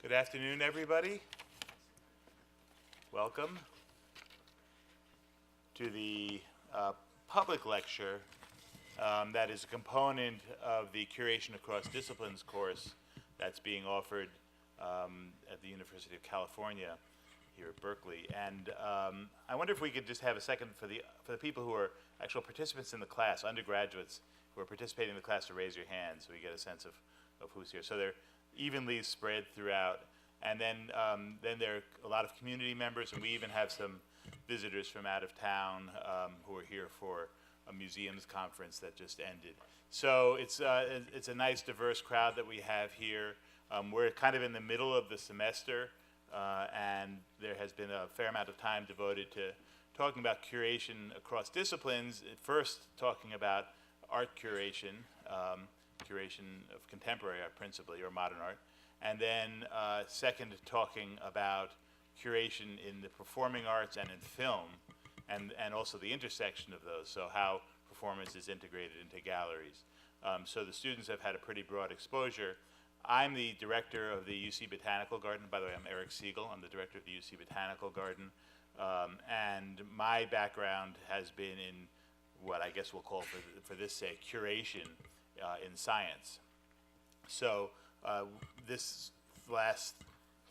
Good afternoon, everybody. Welcome to the public lecture that is a component of the Curation Across Disciplines course that's being offered at the University of California here at Berkeley. And I wonder if we could just have a second for the people who are actual participants in the class, undergraduates who are participating in the class, to raise your hands so we get a sense of who's here. So they're evenly spread throughout. And then there are a lot of community members, and we even have some visitors from out of town who are here for a museums conference that just ended. So it's a nice, diverse crowd that we have here. We're kind of in the middle of the semester, and there has been a fair amount of time devoted to talking about curation across disciplines. At first, talking about art curation, curation of contemporary art principally, or modern art. And then second, talking about curation in the performing arts and in film, and also the intersection of those, so how performance is integrated into galleries. So the students have had a pretty broad exposure. I'm the director of the UC Botanical Garden. By the way, I'm Eric Siegel. I'm the director of the UC Botanical Garden. And my background has been in what I guess we'll call, for this sake, curation in science. So this last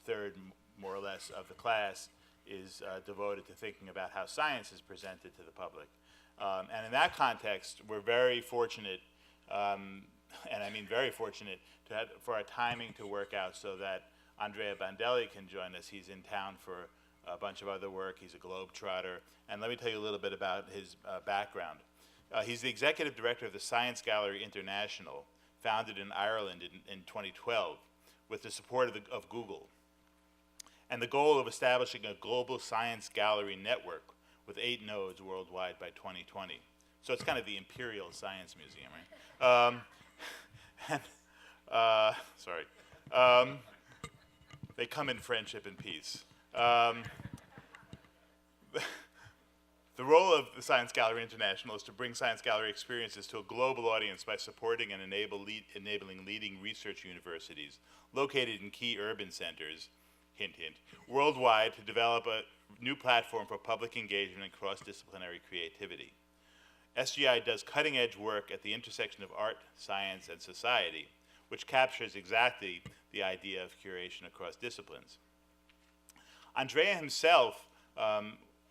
third, more or less, of the class is devoted to thinking about how science is presented to the public. And in that context, we're very fortunate, and I mean very fortunate, for our timing to work out so that Andrea Bandelli can join us. He's in town for a bunch of other work. He's a globetrotter. And let me tell you a little bit about his background. He's the executive director of the Science Gallery International, founded in Ireland in 2012 with the support of Google, and the goal of establishing a global science gallery network with 8 nodes worldwide by 2020. So it's kind of the Imperial Science Museum, right? They come in friendship and peace. The role of the Science Gallery International is to bring science gallery experiences to a global audience by supporting and enabling leading research universities located in key urban centers, hint, hint, worldwide, to develop a new platform for public engagement and cross-disciplinary creativity. SGI does cutting-edge work at the intersection of art, science, and society, which captures exactly the idea of curation across disciplines. Andrea himself,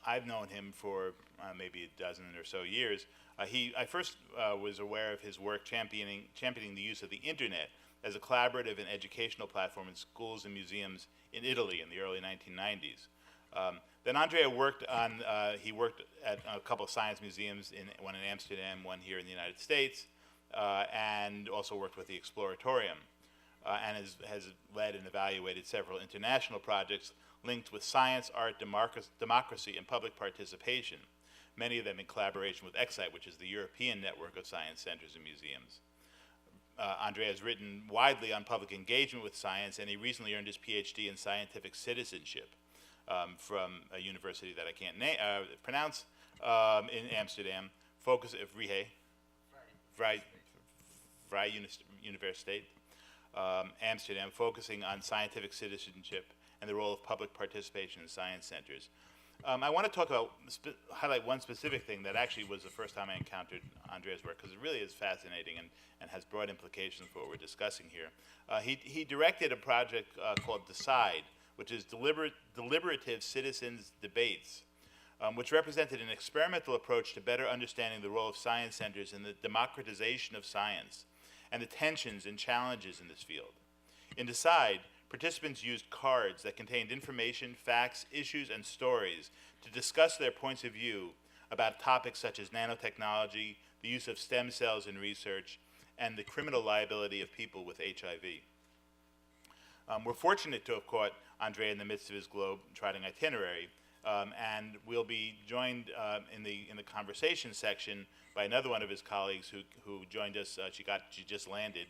I've known him for maybe a dozen or so years. I first was aware of his work championing the use of the internet as a collaborative and educational platform in schools and museums in Italy in the early 1990s. Then Andrea worked at a couple of science museums, one in Amsterdam, one here in the United States, and also worked with the Exploratorium, and has led and evaluated several international projects linked with science, art, democracy, and public participation, many of them in collaboration with Ecsite, which is the European network of science centers and museums. Andrea has written widely on public engagement with science, and he recently earned his PhD in scientific citizenship from a university that I can't pronounce in Amsterdam, Vrije Universiteit, Amsterdam, focusing on scientific citizenship and the role of public participation in science centers. I want to highlight one specific thing that actually was the first time I encountered Andrea's work, because it really is fascinating and has broad implications for what we're discussing here. He directed a project called Decide, which is deliberative citizens debates, which represented an experimental approach to better understanding the role of science centers in the democratization of science and the tensions and challenges in this field. In Decide, participants used cards that contained information, facts, issues, and stories to discuss their points of view about topics such as nanotechnology, the use of stem cells in research, and the criminal liability of people with HIV. We're fortunate to have caught Andrea in the midst of his globe-trotting itinerary, and we'll be joined in the conversation section by another one of his colleagues who joined us. She just landed.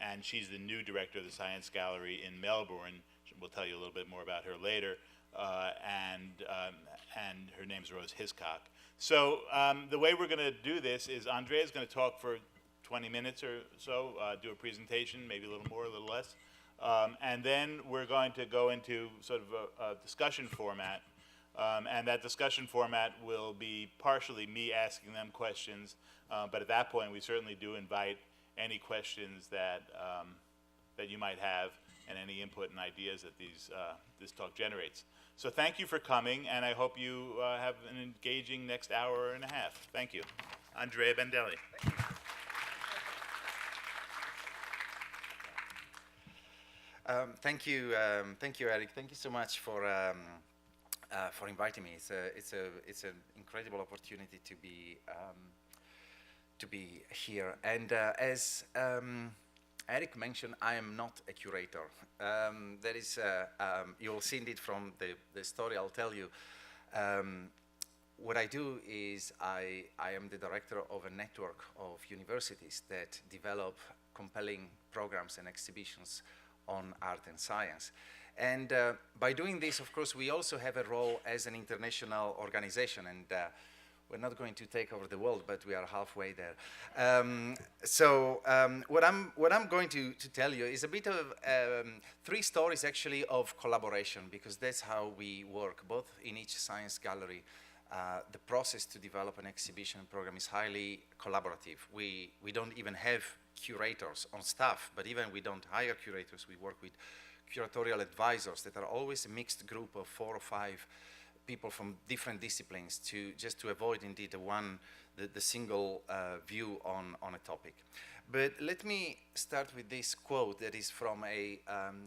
And she's the new director of the Science Gallery in Melbourne. We'll tell you a little bit more about her later. And her name's Rose Hiscock. So the way we're going to do this is Andrea's going to talk for 20 minutes or so, do a presentation, maybe a little more, a little less. And then we're going to go into sort of a discussion format. And that discussion format will be partially me asking them questions, but at that point we certainly do invite any questions that, that you might have and any input and ideas that this talk generates. So thank you for coming, and I hope you have an engaging next hour and a half. Thank you. Andrea Bandelli. Thank you, Eric. Thank you so much for inviting me. It's an incredible opportunity to be here. And as Eric mentioned, I am not a curator. That is, you'll see indeed from the story I'll tell you. What I do is I am the director of a network of universities that develop compelling programs and exhibitions on art and science. And by doing this, of course, we also have a role as an international organization, and we're not going to take over the world, but we are halfway there. What I'm going to tell you is a bit of 3 stories actually of collaboration, because that's how we work, both in each science gallery. The process to develop an exhibition program is highly collaborative. We don't even have curators on staff, but even we don't hire curators. We work with curatorial advisors that are always a mixed group of 4 or 5 people from different disciplines, just to avoid indeed the single view on a topic. But let me start with this quote that is from a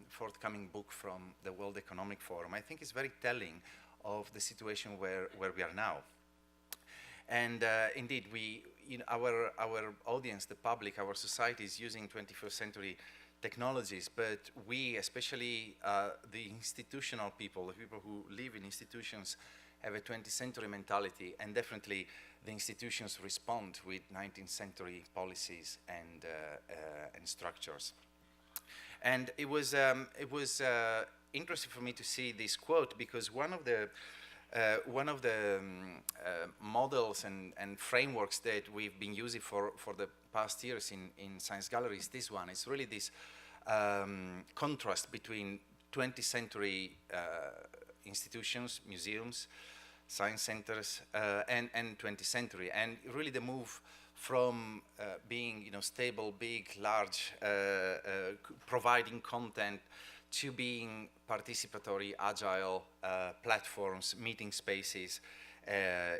forthcoming book from the World Economic Forum. I think it's very telling of the situation where we are now. And indeed, our audience, the public, our society is using 21st century technologies, but we, especially the institutional people, the people who live in institutions, have a 20th century mentality, and definitely the institutions respond with 19th century policies and structures. And it was interesting for me to see this quote, because one of the models and frameworks that we've been using for the past years in science galleries, this one. It's really this contrast between 20th century institutions, museums, science centers, and 20th century, and really the move from being stable, big, large, providing content, to being participatory, agile platforms, meeting spaces,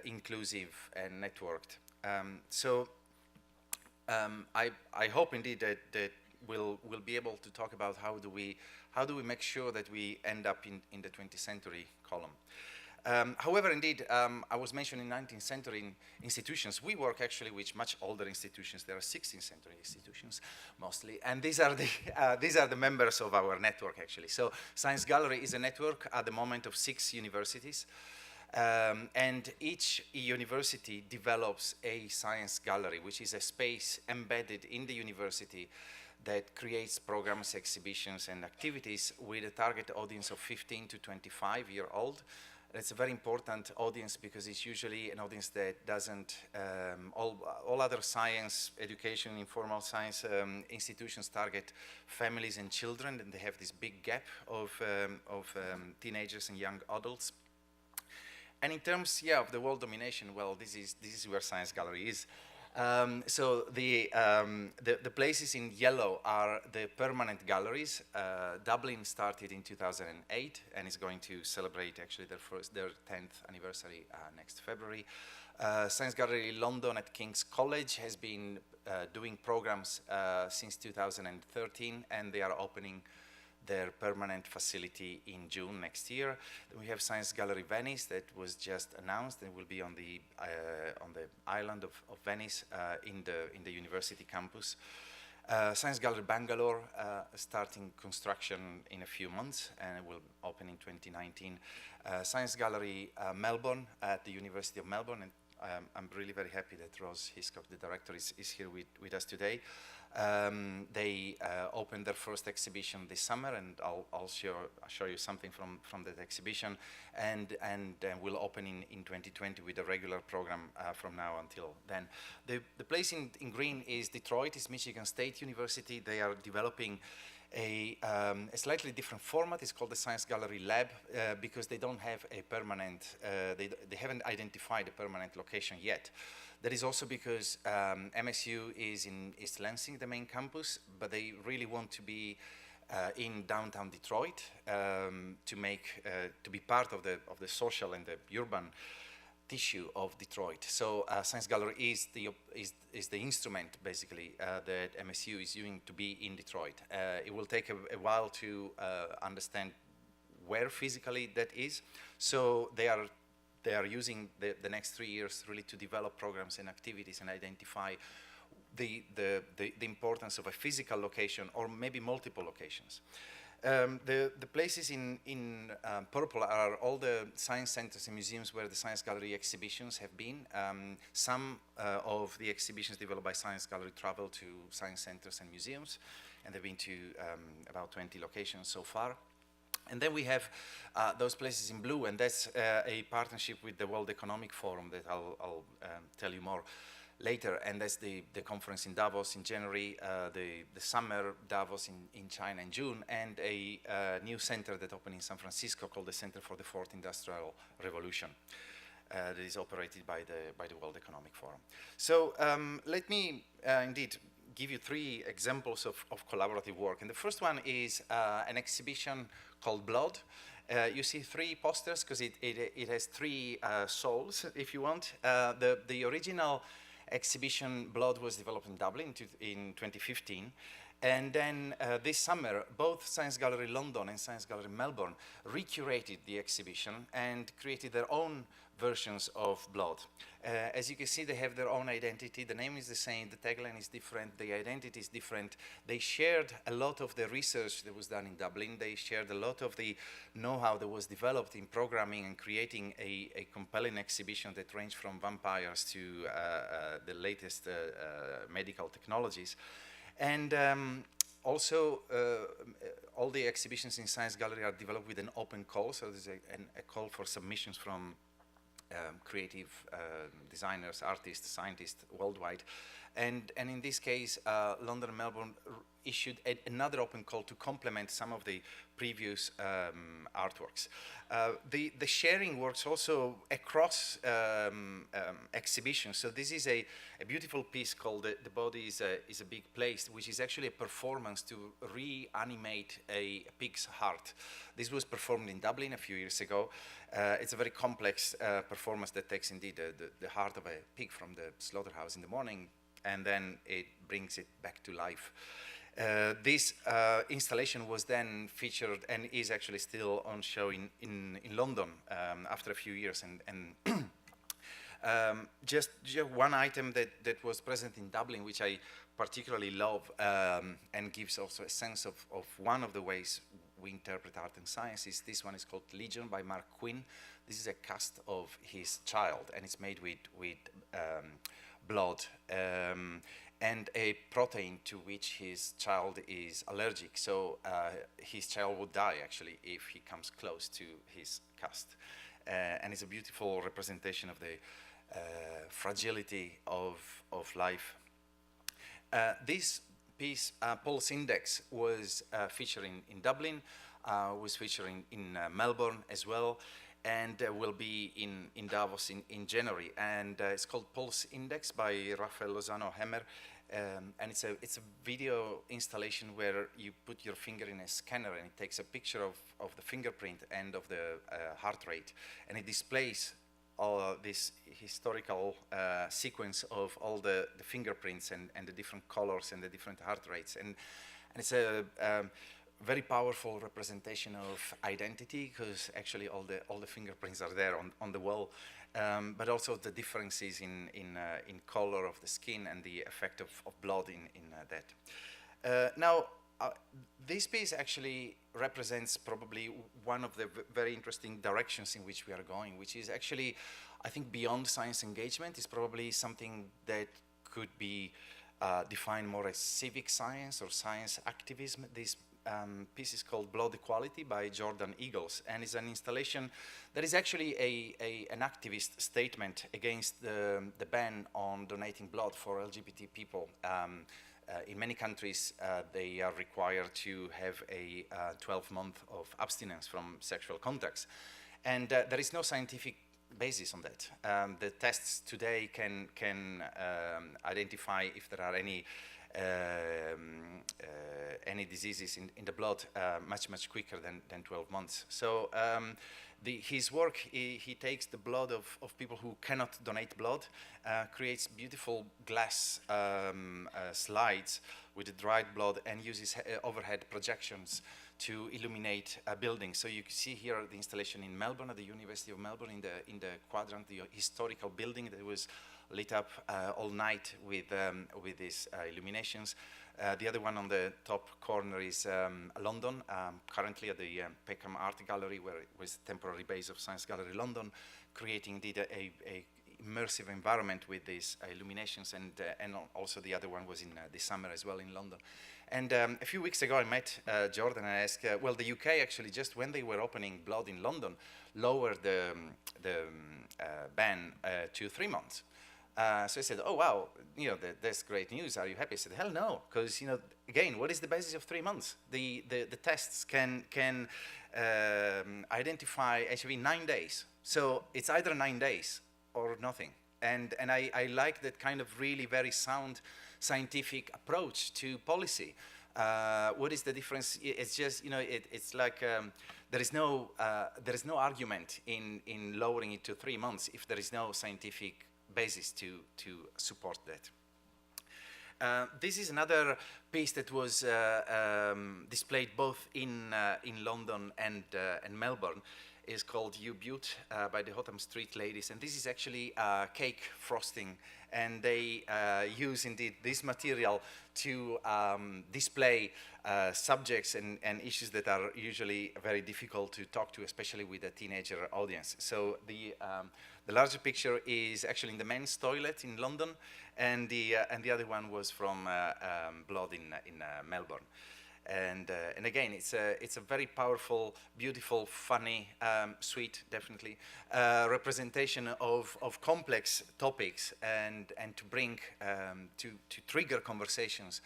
inclusive and networked. I hope indeed that we'll be able to talk about how do we make sure that we end up in the 20th century column. However, indeed, I was mentioning 19th century institutions. We work actually with much older institutions. There are 16th century institutions mostly, and these are the members of our network actually. So Science Gallery is a network at the moment of 6 universities, and each university develops a science gallery, which is a space embedded in the university that creates programs, exhibitions, and activities with a target audience of 15 to 25-year-old. It's a very important audience because it's usually an audience that doesn't, all other science, education, informal science institutions target families and children, and they have this big gap of teenagers and young adults. And in terms, of the world domination, well, this is where Science Gallery is. So the places in yellow are the permanent galleries. Dublin started in 2008 and is going to celebrate actually their 10th anniversary next February. Science Gallery London at King's College has been doing programs since 2013, and they are opening their permanent facility in June next year. Then we have Science Gallery Venice that was just announced and will be on the island of Venice in the university campus. Science Gallery Bangalore starting construction in a few months and it will open in 2019. Science Gallery Melbourne at the University of Melbourne, and I'm really very happy that Rose Hiscock, the director, is here with us today. They opened their first exhibition this summer, and I'll show you something from that exhibition, and will open in 2020 with a regular program from now until then. The place in green is Detroit, is Michigan State University. They are developing a slightly different format. It's called the Science Gallery Lab because they don't have a permanent, they haven't identified a permanent location yet. That is also because MSU is in East Lansing, the main campus, but they really want to be in downtown Detroit to be part of the social and the urban tissue of Detroit. So Science Gallery is the instrument basically that MSU is using to be in Detroit. It will take a while to understand where physically that is. So they are using the next 3 years really to develop programs and activities and identify the importance of a physical location or maybe multiple locations. The places in purple are all the science centers and museums where the Science Gallery exhibitions have been. Some of the exhibitions developed by Science Gallery travel to science centers and museums, and they've been to about 20 locations so far. And then we have those places in blue, and that's a partnership with the World Economic Forum that I'll tell you more later, and that's the conference in Davos in January, the summer Davos in China in June, and a new center that opened in San Francisco called the Center for the Fourth Industrial Revolution that is operated by the World Economic Forum. So let me indeed give you 3 examples of collaborative work. And the first one is an exhibition called Blood. You see 3 posters because it has 3 souls, if you want. The original exhibition Blood was developed in Dublin in 2015. And then this summer, both Science Gallery London and Science Gallery Melbourne recurated the exhibition and created their own versions of Blood. As you can see, they have their own identity. The name is the same, the tagline is different, the identity is different. They shared a lot of the research that was done in Dublin. They shared a lot of the know-how that was developed in programming and creating a compelling exhibition that ranged from vampires to the latest medical technologies. And also, all the exhibitions in Science Gallery are developed with an open call, so there's a call for submissions from creative designers, artists, scientists worldwide. And in this case, London and Melbourne issued another open call to complement some of the previous artworks. The sharing works also across exhibitions. So this is a beautiful piece called The Body is a Big Place, which is actually a performance to reanimate a pig's heart. This was performed in Dublin a few years ago. It's a very complex performance that takes indeed the heart of a pig from the slaughterhouse in the morning, and then it brings it back to life. This installation was then featured and is actually still on show in London after a few years. And just one item that was present in Dublin, which I particularly love and gives also a sense of one of the ways we interpret art and science, is this one is called Legion by Mark Quinn. This is a cast of his child, and it's made with blood and a protein to which his child is allergic. So his child would die actually if he comes close to his cast. And it's a beautiful representation of the fragility of life. This piece, Pulse Index, was featured in Dublin, was featured in Melbourne as well, and will be in Davos in January. And it's called Pulse Index by Rafael Lozano-Hemmer. And it's a video installation where you put your finger in a scanner and it takes a picture of the fingerprint and of the heart rate. And it displays this historical sequence of all the fingerprints and the different colors and the different heart rates. And it's a very powerful representation of identity, because actually all the fingerprints are there on the wall, but also the differences in color of the skin and the effect of blood in that. Now, this piece actually represents probably one of the very interesting directions in which we are going, which is actually, I think, beyond science engagement. Is probably something that could be defined more as civic science or science activism. This piece is called Blood Equality by Jordan Eagles, and is an installation that is actually an activist statement against the ban on donating blood for LGBT people. In many countries, they are required to have a 12-month of abstinence from sexual contacts. And there is no scientific basis on that. The tests today can identify if there are any diseases in the blood much quicker than 12 months. So his work, he takes the blood of people who cannot donate blood, creates beautiful glass slides with the dried blood, and uses overhead projections to illuminate a building. So you can see here the installation in Melbourne, at the University of Melbourne, in the quadrant, the historical building that was lit up all night with these illuminations. The other one on the top corner is London, currently at the Peckham Art Gallery, where it was the temporary base of Science Gallery London, creating indeed a immersive environment with these illuminations, and also the other one was in the summer as well in London. And a few weeks ago I met Jordan, and I asked, well, the UK actually, just when they were opening blood in London, lowered the ban to 3 months. So I said, oh wow, that's great news. Are you happy? I said, hell no, because again, what is the basis of 3 months? The tests can identify HIV in 9 days. So it's either 9 days or nothing. And I like that kind of really very sound scientific approach to policy. What is the difference? It's just, it's like there is no argument in lowering it to 3 months if there is no scientific basis to support that. This is another piece that was displayed both in London and Melbourne. Is called You Beaut by the Hotham Street Ladies, and this is actually cake frosting, and they use indeed this material to display subjects and issues that are usually very difficult to talk to, especially with a teenager audience. So the larger picture is actually in the men's toilet in London, and the other one was from blood in Melbourne. And again, it's a very powerful, beautiful, funny, sweet, definitely, representation of complex topics, and to bring to trigger conversations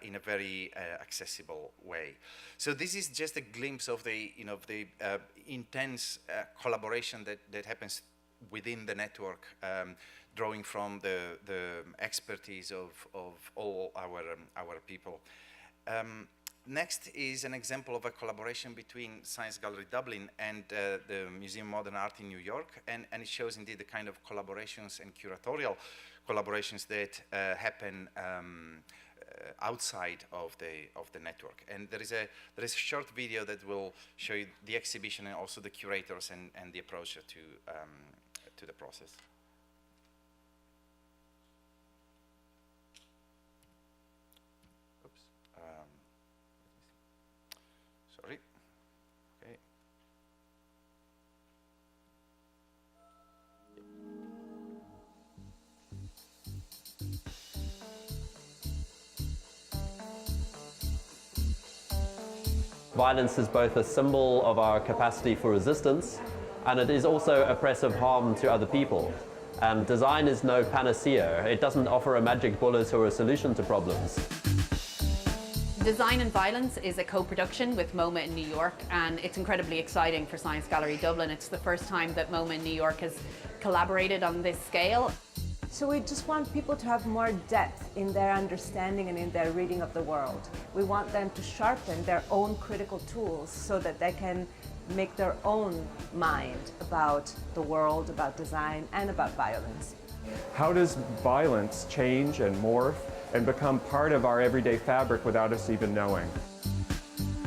in a very accessible way. So this is just a glimpse of the intense collaboration that happens within the network, drawing from the expertise of all our people. Next is an example of a collaboration between Science Gallery Dublin and the Museum of Modern Art in New York, and it shows indeed the kind of collaborations and curatorial collaborations that happen outside of the network. And there is a short video that will show you the exhibition and also the curators and the approach to the process. Sorry. Okay. Violence is both a symbol of our capacity for resistance, and it is also oppressive harm to other people. Design is no panacea. It doesn't offer a magic bullet or a solution to problems. Design and Violence is a co-production with MoMA in New York, and it's incredibly exciting for Science Gallery Dublin. It's the first time that MoMA in New York has collaborated on this scale. So we just want people to have more depth in their understanding and in their reading of the world. We want them to sharpen their own critical tools so that they can make their own mind about the world, about design, and about violence. How does violence change and morph and become part of our everyday fabric without us even knowing?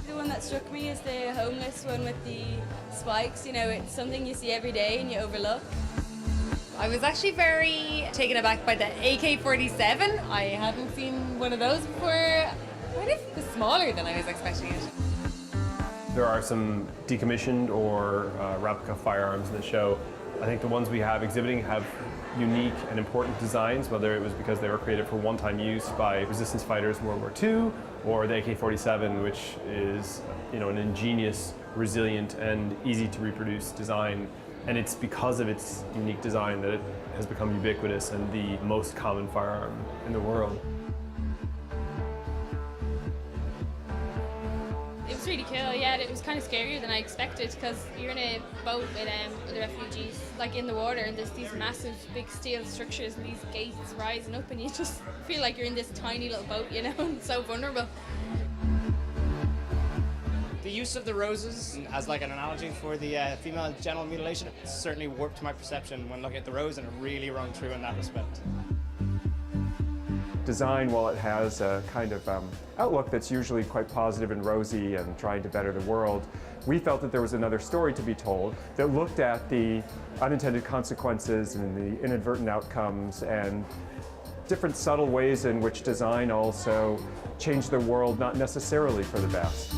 The one that struck me is the homeless one with the spikes. It's something you see every day and you overlook. I was actually very taken aback by the AK-47. I hadn't seen one of those before. It was smaller than I was expecting it. There are some decommissioned or replica firearms in the show. I think the ones we have exhibiting have unique and important designs, whether it was because they were created for one-time use by resistance fighters in World War II, or the AK-47, which is, you know, an ingenious, resilient, and easy to reproduce design. And it's because of its unique design that it has become ubiquitous and the most common firearm in the world. It was really cool, yeah. It was kind of scarier than I expected because you're in a boat with the refugees, like in the water, and there's these massive big steel structures and these gates rising up, and you just feel like you're in this tiny little boat, you know, and so vulnerable. The use of the roses as like an analogy for the female genital mutilation certainly warped my perception when looking at the rose, and it really rung true in that respect. Design, while it has a kind of outlook that's usually quite positive and rosy and trying to better the world, we felt that there was another story to be told that looked at the unintended consequences and the inadvertent outcomes and different subtle ways in which design also changed the world, not necessarily for the best.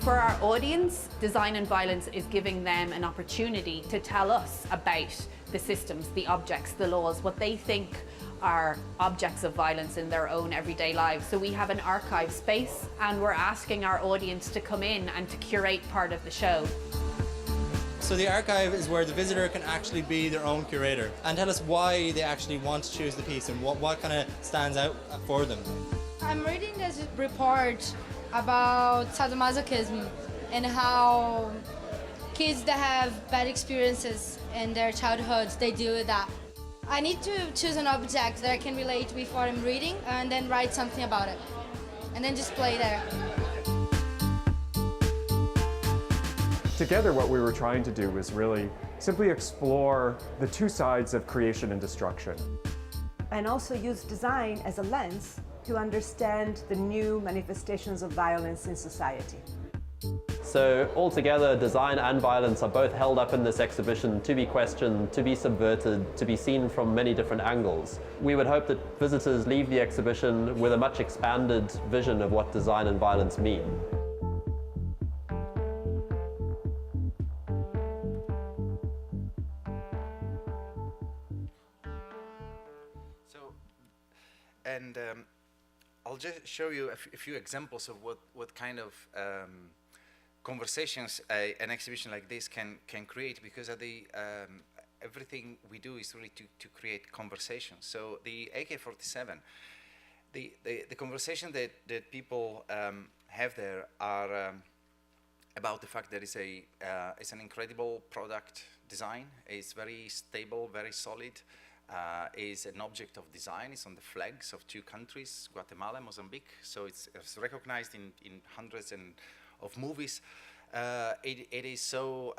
For our audience, Design and Violence is giving them an opportunity to tell us about the systems, the objects, the laws, what they think are objects of violence in their own everyday lives. So we have an archive space, and we're asking our audience to come in and to curate part of the show. So the archive is where the visitor can actually be their own curator and tell us why they actually want to choose the piece and what kind of stands out for them. I'm reading this report about sadomasochism and how kids that have bad experiences in their childhoods, they deal with that. I need to choose an object that I can relate with what I'm reading and then write something about it and then just play there. Together, what we were trying to do was really simply explore the two sides of creation and destruction. And also use design as a lens to understand the new manifestations of violence in society. So altogether, design and violence are both held up in this exhibition to be questioned, to be subverted, to be seen from many different angles. We would hope that visitors leave the exhibition with a much expanded vision of what design and violence mean. And I'll just show you a few examples of what kind of conversations an exhibition like this can create, because everything we do is really to create conversations. So the AK-47, the conversation that people have there are about the fact that it's an incredible product design. It's very stable, very solid. Is an object of design. It's on the flags of two countries, Guatemala and Mozambique. So it's recognized in hundreds of movies. It is so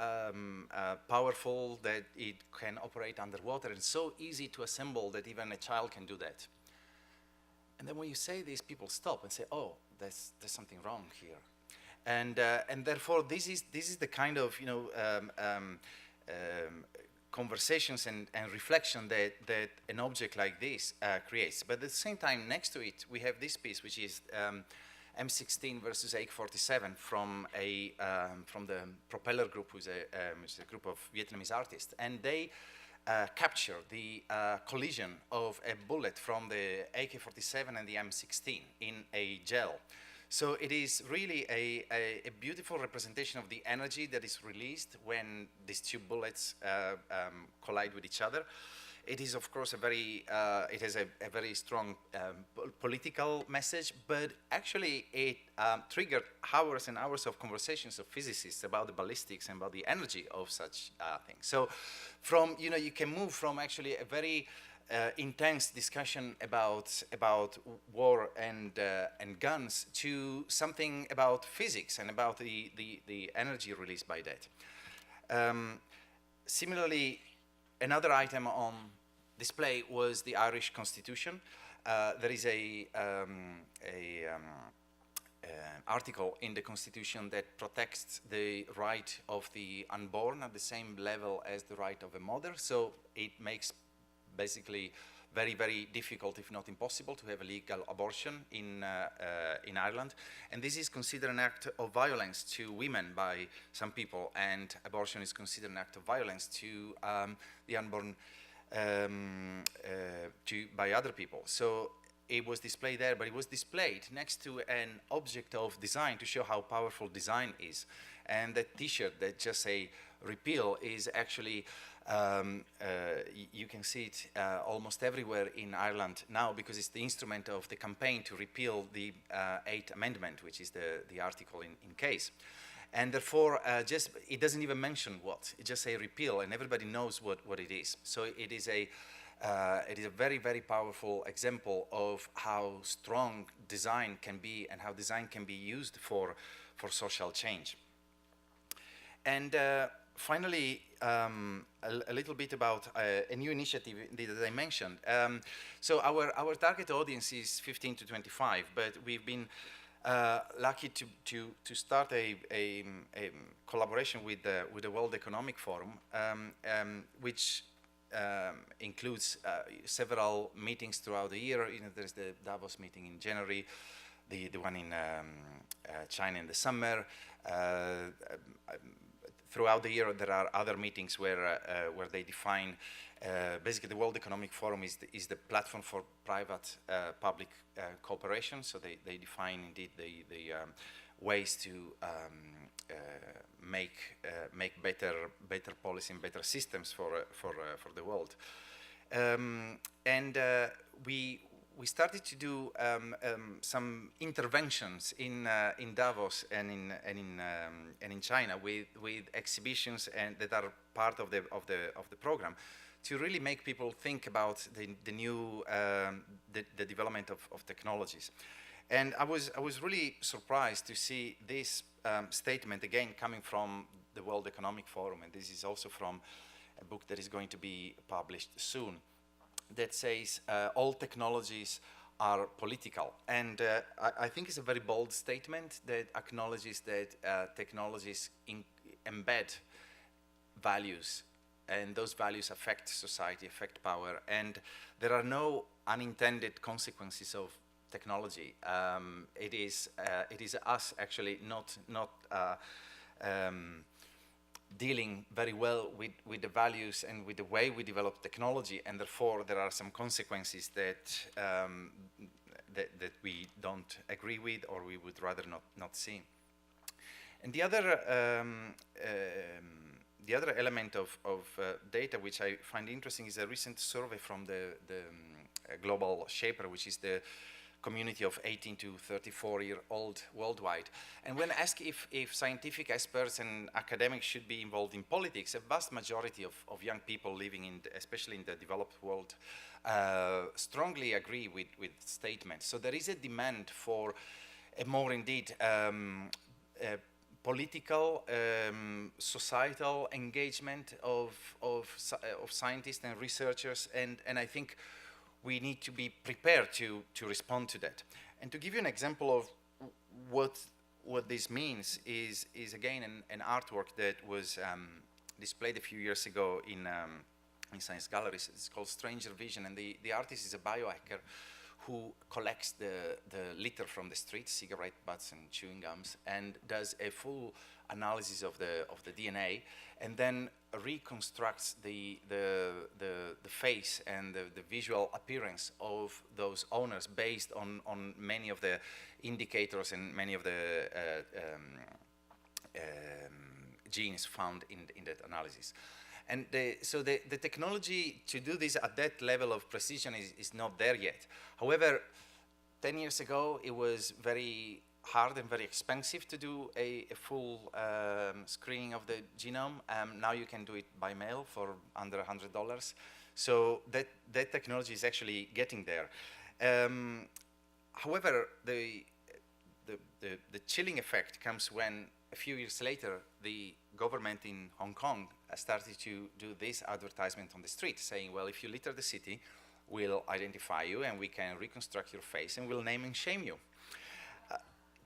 powerful that it can operate underwater, and so easy to assemble that even a child can do that. And then when you say this, people stop and say, "Oh, there's something wrong here," and therefore this is the kind of conversations and reflection that an object like this creates. But at the same time, next to it, we have this piece, which is M16 versus AK-47 from the Propeller Group, which is a group of Vietnamese artists. And they capture the collision of a bullet from the AK-47 and the M16 in a gel. So it is really a beautiful representation of the energy that is released when these two bullets collide with each other. It is, of course, it has a very strong political message, but actually it triggered hours and hours of conversations of physicists about the ballistics and about the energy of such things. So you can move from actually a very intense discussion about war and guns to something about physics and about the energy released by that. Similarly, another item on display was the Irish Constitution. There is a article in the Constitution that protects the right of the unborn at the same level as the right of a mother. So it makes basically very, very difficult, if not impossible, to have a legal abortion in Ireland. And this is considered an act of violence to women by some people, and abortion is considered an act of violence to the unborn by other people. So it was displayed there, but it was displayed next to an object of design to show how powerful design is. And that T-shirt that just say repeal is actually, you can see it almost everywhere in Ireland now, because it's the instrument of the campaign to repeal the 8th Amendment, which is the article in case. And therefore, it doesn't even mention what, it just say repeal, and everybody knows what it is. So it is a very, very powerful example of how strong design can be and how design can be used for social change. And finally, a little bit about a new initiative that I mentioned. So our target audience is 15 to 25, but we've been lucky to start a collaboration with the World Economic Forum, which includes several meetings throughout the year. There's the Davos meeting in January, the one in China in the summer. Throughout the year, there are other meetings where they define. Basically, the World Economic Forum is the platform for private-public cooperation. So they define indeed the ways to make better policy and better systems for the world. And we started to do some interventions in Davos and in China with exhibitions and that are part of the program, to really make people think about the new the development of technologies. And I was really surprised to see this statement again coming from the World Economic Forum, and this is also from a book that is going to be published soon, that says all technologies are political. And I think it's a very bold statement that acknowledges that technologies embed values, and those values affect society, affect power, and there are no unintended consequences of technology. It is us actually not dealing very well with the values and with the way we develop technology, and therefore there are some consequences that that we don't agree with, or we would rather not see. And the other element of data which I find interesting is a recent survey from the Global Shaper, which is the community of 18 to 34-year-old worldwide. And when asked if scientific experts and academics should be involved in politics, a vast majority of young people living especially in the developed world, strongly agree with statements. So there is a demand for a more indeed political, societal engagement of scientists and researchers, and I think we need to be prepared to respond to that. And to give you an example of what this means is again an artwork that was displayed a few years ago in science galleries. It's called Stranger Vision, and the artist is a biohacker who collects the litter from the street, cigarette butts and chewing gums, and does a full analysis of the DNA, and then reconstructs the face and the visual appearance of those owners based on many of the indicators and many of the genes found in that analysis. And so the technology to do this at that level of precision is not there yet. However, 10 years ago, it was very hard and very expensive to do a full screening of the genome. Now you can do it by mail for under $100. So that technology is actually getting there. However, the chilling effect comes when a few years later, the government in Hong Kong started to do this advertisement on the street, saying, well, if you litter the city, we'll identify you and we can reconstruct your face and we'll name and shame you.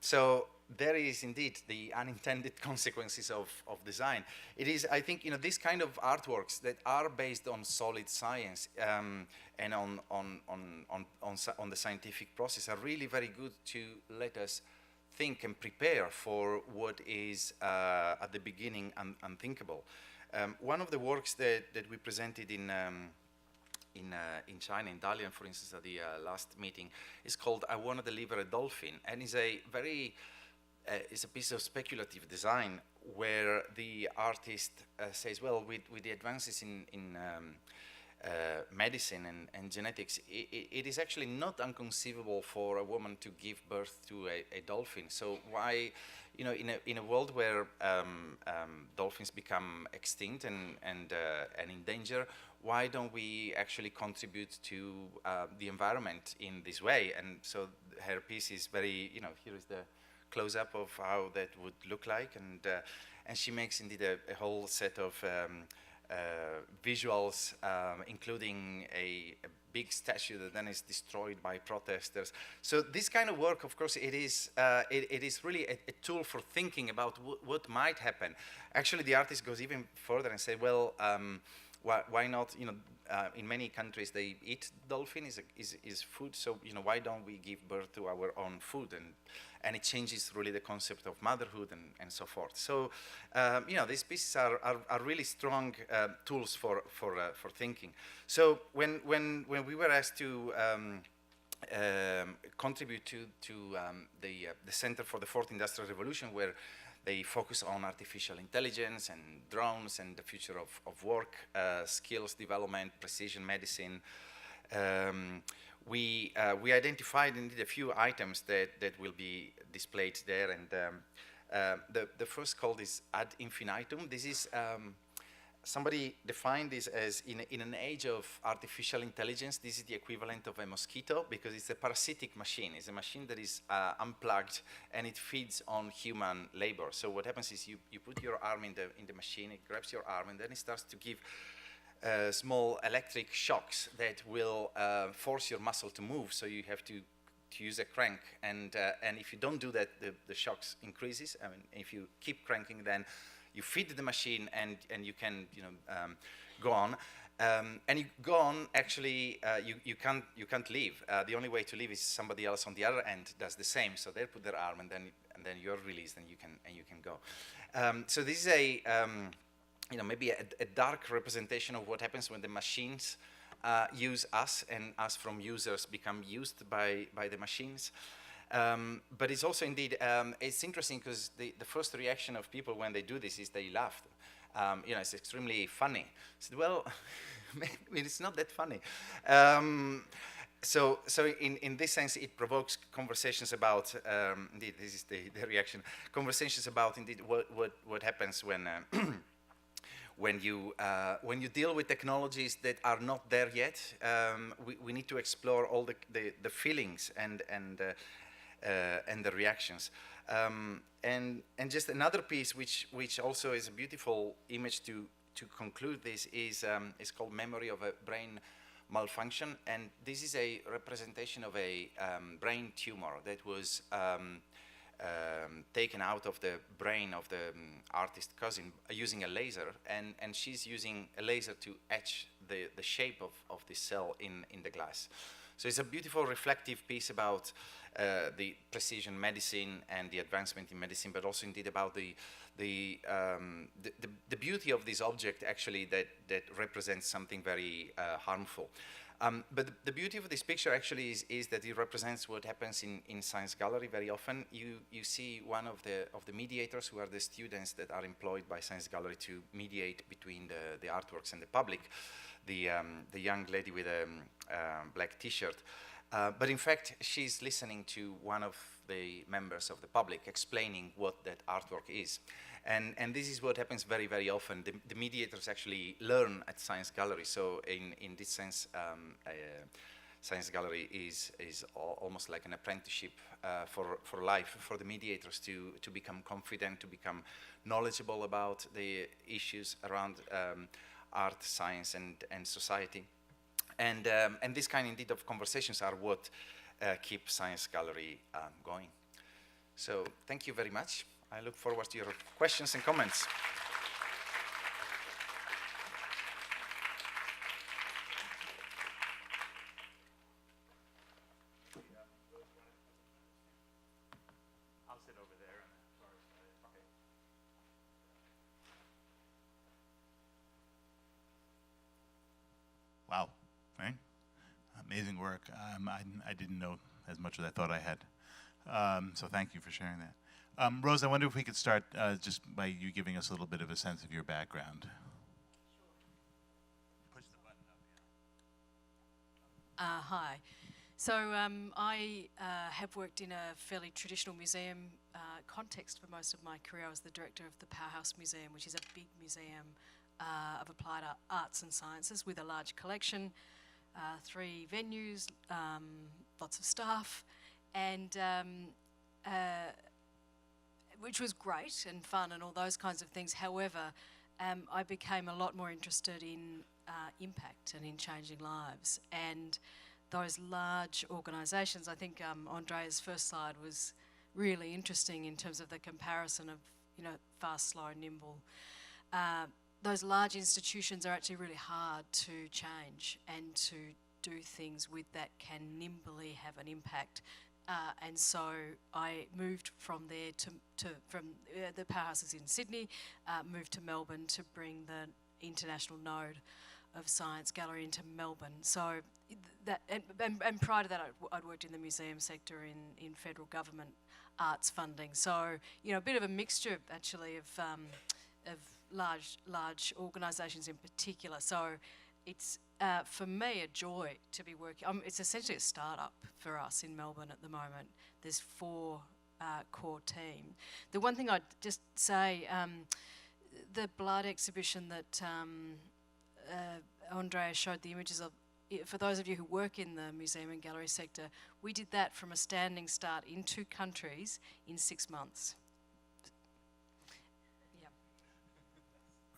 So there is indeed the unintended consequences of design. It is, I think, these kind of artworks that are based on solid science and on the scientific process are really very good to let us think and prepare for what is at the beginning unthinkable. One of the works that we presented in China, in Dalian, for instance, at the last meeting, is called "I Want to Deliver a Dolphin," and is a very it's a piece of speculative design where the artist says, well, with the advances in medicine and genetics, it is actually not inconceivable for a woman to give birth to a dolphin. So why, in a world where dolphins become extinct and in danger, why don't we actually contribute to the environment in this way? And so her piece is very, here is the close-up of how that would look like, and she makes indeed a whole set of visuals, including a big statue that then is destroyed by protesters. So this kind of work, of course, it is really a tool for thinking about what might happen. Actually, the artist goes even further and say, well, why not? In many countries they eat dolphin is food. So why don't we give birth to our own food? And it changes really the concept of motherhood and so forth. So these pieces are really strong tools for thinking. So when we were asked to contribute to the Center for the Fourth Industrial Revolution, where they focus on artificial intelligence and drones and the future of work, skills development, precision medicine. We identified indeed a few items that will be displayed there, and the first called is ad infinitum. This is somebody defined this as in an age of artificial intelligence, this is the equivalent of a mosquito because it's a parasitic machine. It's a machine that is unplugged and it feeds on human labor. So what happens is you put your arm in the machine, it grabs your arm, and then it starts to give small electric shocks that will force your muscle to move. So you have to use a crank, and if you don't do that, the shocks increases. I mean, if you keep cranking, then you feed the machine, and you can go on, and you go on. Actually, you can't leave. The only way to leave is somebody else on the other end does the same. So they put their arm, and then you're released, and you can go. So this is a maybe a dark representation of what happens when the machines use us, and us from users become used by the machines. But it's also indeed, it's interesting because the first reaction of people when they do this is they laugh. It's extremely funny. I said, well, it's not that funny. So in this sense, it provokes conversations about, indeed, this is the reaction, conversations about indeed what happens when when you deal with technologies that are not there yet. We need to explore all the feelings and the reactions. And just another piece, which also is a beautiful image to conclude this, is called Memory of a Brain Malfunction. And this is a representation of a brain tumor that was taken out of the brain of the artist cousin using a laser, and she's using a laser to etch the shape of this cell in the glass. So it's a beautiful reflective piece about the precision medicine and the advancement in medicine, but also indeed about the beauty of this object actually that represents something very harmful. But the beauty of this picture actually is that it represents what happens in science gallery very often. You see one of the mediators, who are the students that are employed by science gallery to mediate between the artworks and the public, the young lady with a black t-shirt. But in fact, she's listening to one of the members of the public explaining what that artwork is. And this is what happens very, very often. The mediators actually learn at science gallery. So in this sense, science gallery is almost like an apprenticeship for life, for the mediators to become confident, to become knowledgeable about the issues around art, science, and society. And this kind indeed of conversations are what keep science gallery going. So thank you very much. I look forward to your questions and comments. I'll sit over there on the far side. Okay. Wow, right? Amazing work. I didn't know as much as I thought I had. So thank you for sharing that. Rose, I wonder if we could start just by you giving us a little bit of a sense of your background. Push the button up. Hi. So I have worked in a fairly traditional museum context for most of my career. I was the director of the Powerhouse Museum, which is a big museum of applied arts and sciences with a large collection, 3 venues, lots of staff, and which was great and fun and all those kinds of things. However, I became a lot more interested in impact and in changing lives. And those large organisations, I think Andrea's first slide was really interesting in terms of the comparison of, fast, slow, nimble. Those large institutions are actually really hard to change and to do things with that can nimbly have an impact. And so I moved from there from the powerhouses in Sydney, moved to Melbourne to bring the international node of Science Gallery into Melbourne. So that, and prior to that, I'd worked in the museum sector in federal government arts funding. So a bit of a mixture actually of large organisations in particular. So it's for me a joy to be working. It's essentially a startup for us in Melbourne at the moment. There's 4 core team. The one thing I'd just say, the blood exhibition that Andrea showed the images of, for those of you who work in the museum and gallery sector, we did that from a standing start in 2 countries in 6 months. Yeah.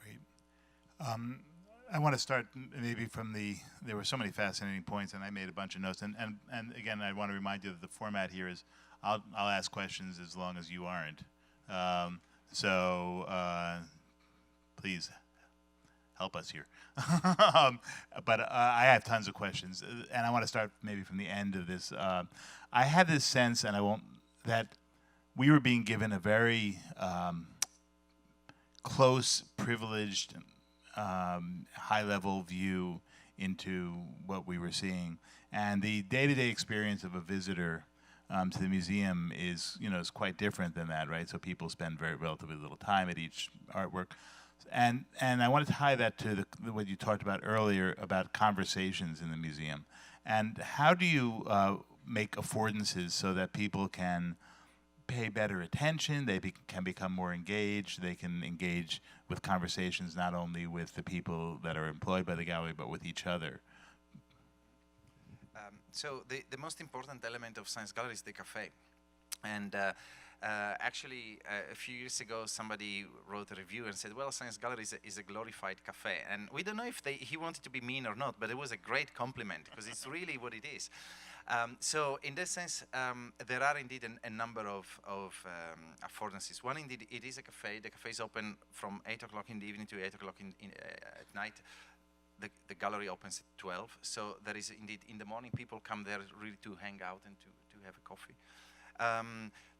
Great. I want to start maybe from there were so many fascinating points, and I made a bunch of notes. And again, I want to remind you that the format here is I'll ask questions as long as you aren't. Please help us here. But I have tons of questions, and I want to start maybe from the end of this. I had this sense, that we were being given a very close, privileged, high-level view into what we were seeing, and the day-to-day experience of a visitor to the museum is quite different than that, right? So people spend relatively little time at each artwork, and I want to tie that to what you talked about earlier about conversations in the museum, and how do you make affordances so that people can pay better attention, they can become more engaged, they can engage with conversations not only with the people that are employed by the gallery, but with each other. So the most important element of Science Gallery is the cafe. And actually, a few years ago, somebody wrote a review and said, well, Science Gallery is a glorified cafe. And we don't know if he wanted to be mean or not, but it was a great compliment, because it's really what it is. So in that sense, there are indeed a number of affordances. One, indeed, it is a cafe. The cafe is open from 8 o'clock in the evening to 8 o'clock at night. The gallery opens at 12. So there is indeed, in the morning, people come there really to hang out and to have a coffee.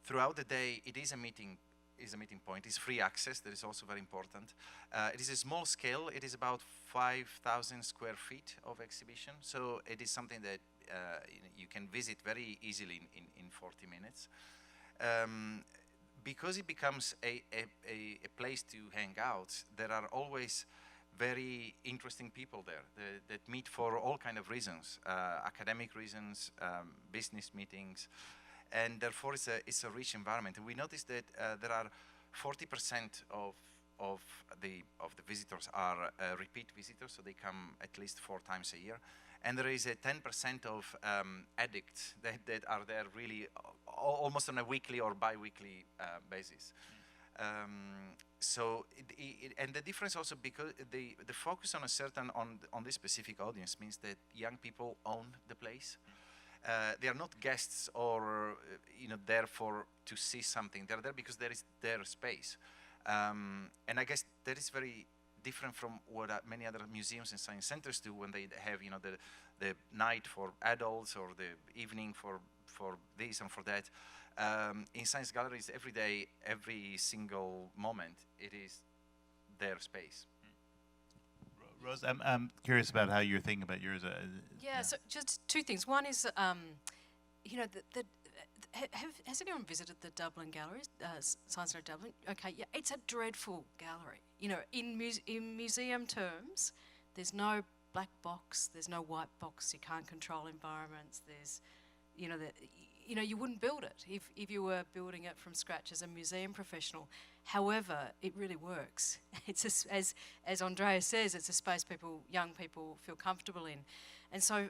Throughout the day, it is a meeting point. It's free access. That is also very important. It is a small scale. It is about 5,000 square feet of exhibition. So it is something that you can visit very easily in 40 minutes. Because it becomes a place to hang out, there are always very interesting people there that meet for all kind of reasons, academic reasons, business meetings, and therefore it's a rich environment. And we noticed that there are 40% of the visitors are repeat visitors, so they come at least 4 times a year. And there is a 10% of addicts that are there really almost on a weekly or bi-weekly basis. And the difference also, because the focus on on this specific audience means that young people own the place, They are not guests or there to see something. They're there because there is their space, and I guess that is very different from what many other museums and science centers do when they have the night for adults or the evening for this and for that. In science galleries, every day, every single moment, it is their space. Rose, I'm curious about how you're thinking about yours. Yeah, so just two things. One is, has anyone visited the Dublin Galleries, Science Centre Dublin? Okay, yeah, it's a dreadful gallery. In museum terms, there's no black box, there's no white box, you can't control environments, there's, you wouldn't build it if you were building it from scratch as a museum professional. However, it really works. It's as Andrea says, it's a space young people feel comfortable in. And so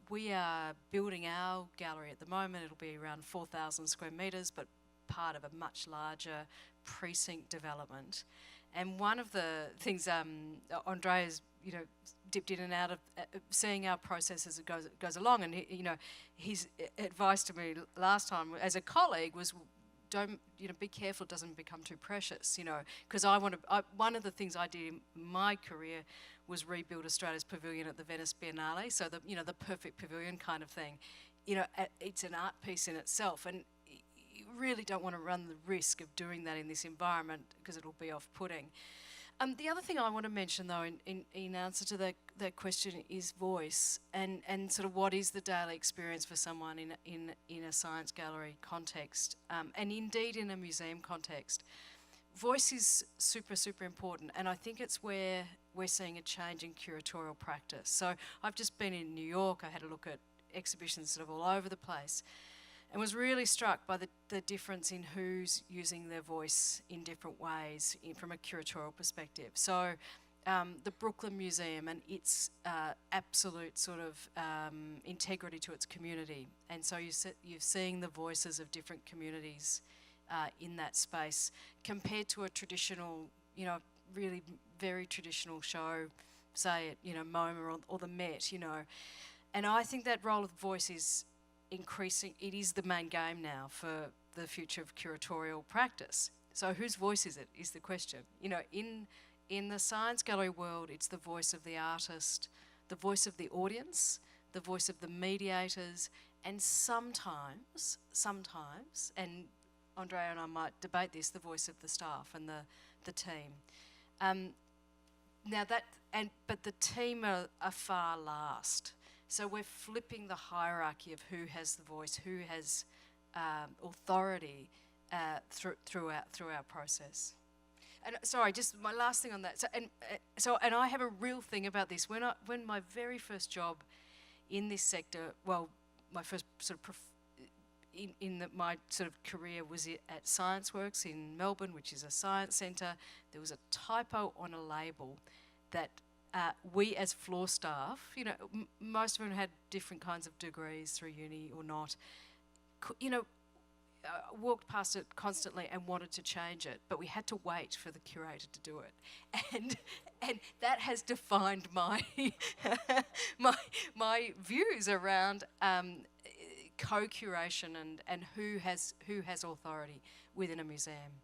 we are building our gallery at the moment. It'll be around 4,000 square metres, but part of a much larger precinct development. And one of the things Andrea's, dipped in and out of seeing our process as it goes along, and his advice to me last time as a colleague was, don't be careful it doesn't become too precious, because one of the things I did in my career was rebuild Australia's pavilion at the Venice Biennale, so the perfect pavilion kind of thing. It's an art piece in itself, and you really don't want to run the risk of doing that in this environment because it'll be off-putting. The other thing I want to mention, though, in answer to that question is voice, and sort of what is the daily experience for someone in a science gallery context, and indeed in a museum context. Voice is super, super important, and I think it's where we're seeing a change in curatorial practice. So I've just been in New York. I had a look at exhibitions sort of all over the place, and was really struck by the difference in who's using their voice in different ways from a curatorial perspective. So the Brooklyn Museum and its absolute sort of integrity to its community. And so you're seeing the voices of different communities in that space compared to a traditional, really very traditional show, say at, MoMA or the Met, And I think that role of voice is increasing. It is the main game now for the future of curatorial practice. So whose voice is it, is the question. In the science gallery world, it's the voice of the artist, the voice of the audience, the voice of the mediators, and sometimes, and Andrea and I might debate this, the voice of the staff and the team. But the team are far last. So we're flipping the hierarchy of who has the voice, who has authority through our process. And sorry, just my last thing on that. And I have a real thing about this. When my very first job in this sector, well, my first sort of my sort of career was at ScienceWorks in Melbourne, which is a science centre. There was a typo on a label that we as floor staff, most of them had different kinds of degrees through uni or not, walked past it constantly and wanted to change it, but we had to wait for the curator to do it, and that has defined my my views around co-curation and who has authority within a museum.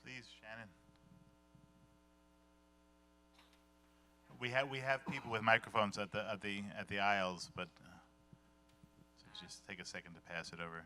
Please, Shannon. We have people with microphones at the aisles, but so just take a second to pass it over.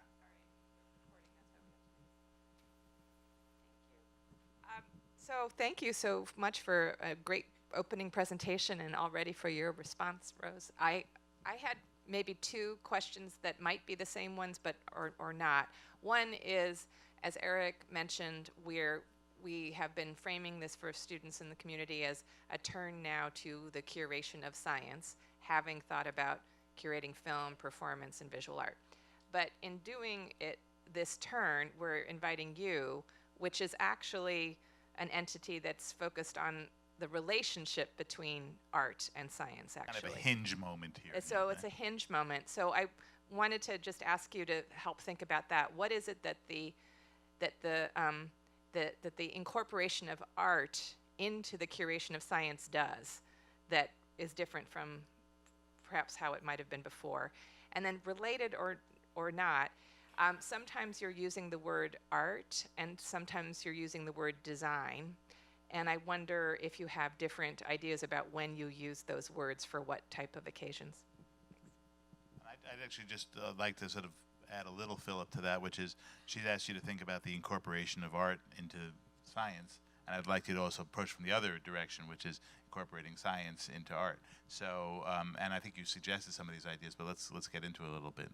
So thank you so much for a great opening presentation and already for your response, Rose. I had maybe two questions that might be the same ones, but or not. One is, as Eric mentioned, we have been framing this for students in the community as a turn now to the curation of science, having thought about curating film, performance, and visual art. But in doing it this turn, we're inviting you, which is actually an entity that's focused on the relationship between art and science, actually. Kind of a hinge moment here. So it's a hinge moment. So I wanted to just ask you to help think about that. What is it that the incorporation of art into the curation of science does that is different from perhaps how it might have been before. And then related or not, sometimes you're using the word art and sometimes you're using the word design. And I wonder if you have different ideas about when you use those words for what type of occasions. I'd actually just like to sort of add a little fill-up to that, which is she's asked you to think about the incorporation of art into science, and I'd like you to also push from the other direction, which is incorporating science into art. So, and I think you suggested some of these ideas, but let's get into it a little bit.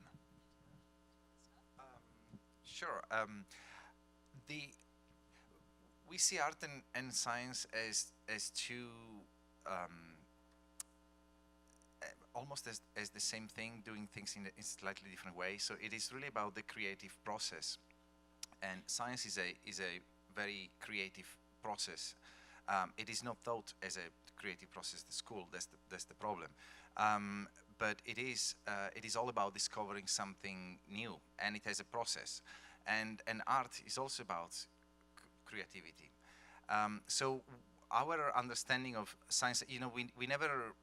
Sure. We see art and science as two almost as the same thing, doing things in a slightly different way. So it is really about the creative process, and science is a very creative process. It is not taught as a creative process at school. That's the problem. But it is all about discovering something new, and it has a process. And art is also about creativity. So our understanding of science, we never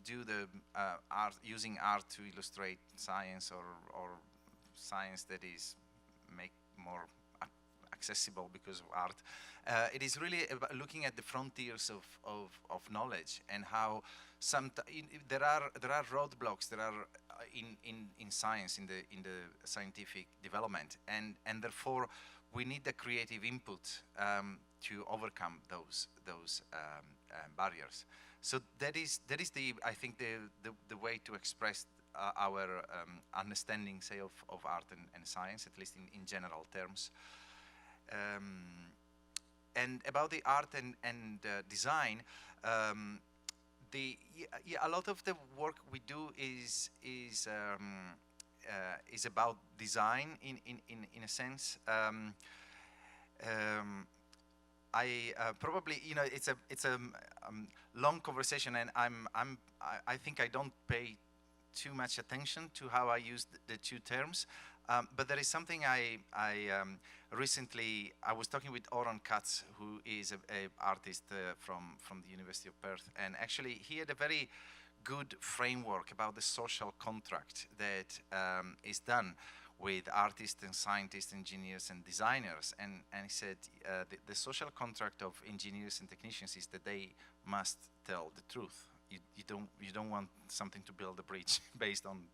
do the using art to illustrate science or science that is make more accessible because of art. It is really about looking at the frontiers of knowledge and how there are roadblocks that are in science, in the scientific development, and therefore we need the creative input to overcome those barriers. So that is I think the way to express our understanding, say, of art and science, at least in general terms. And about the art and design, a lot of the work we do is about design in a sense. I probably, it's a long conversation, and I think I don't pay too much attention to how I use the two terms. But there is something recently, I was talking with Oran Katz, who is an artist from the University of Perth, and actually he had a very good framework about the social contract that is done with artists and scientists, engineers and designers, and he said the social contract of engineers and technicians is that they must tell the truth. You don't want something to build a bridge based on.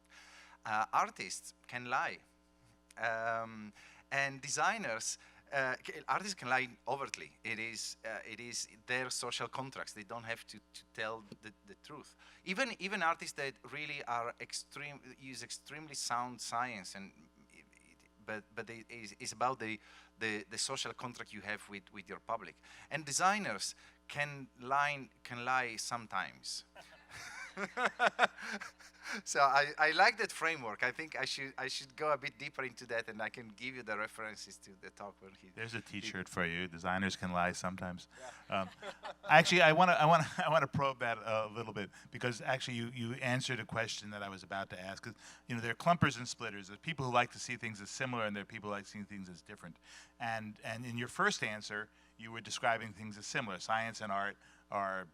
Artists can lie. And designers, artists can lie overtly. It is their social contracts. They don't have to tell the truth. Even artists that really are use extremely sound science, but it's about the social contract you have with your public. And designers can lie sometimes. So I like that framework. I think I should go a bit deeper into that, and I can give you the references to the talk when he. There's a T-shirt for you. Designers can lie sometimes. Yeah. Actually, I want to probe that a little bit, because actually you answered a question that I was about to ask. 'Cause, there are clumpers and splitters. There's people who like to see things as similar, and there are people who like seeing things as different. And in your first answer, you were describing things as similar. Science and art are,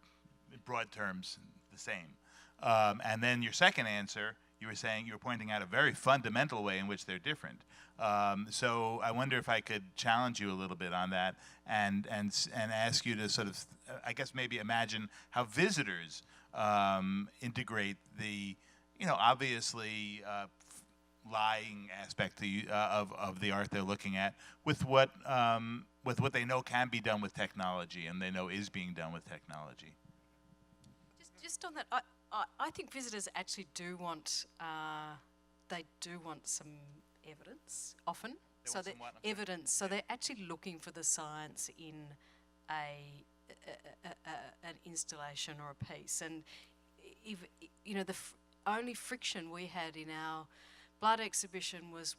in broad terms, the same. And then your second answer, you were pointing out a very fundamental way in which they're different. So I wonder if I could challenge you a little bit on that, and ask you to sort of, I guess maybe imagine how visitors integrate the, obviously lying aspect of the art they're looking at with what they know can be done with technology and they know is being done with technology. Just on that, I think visitors actually do want some evidence often. So they're evidence. So they're actually looking for the science in an installation or a piece. And if the only friction we had in our blood exhibition was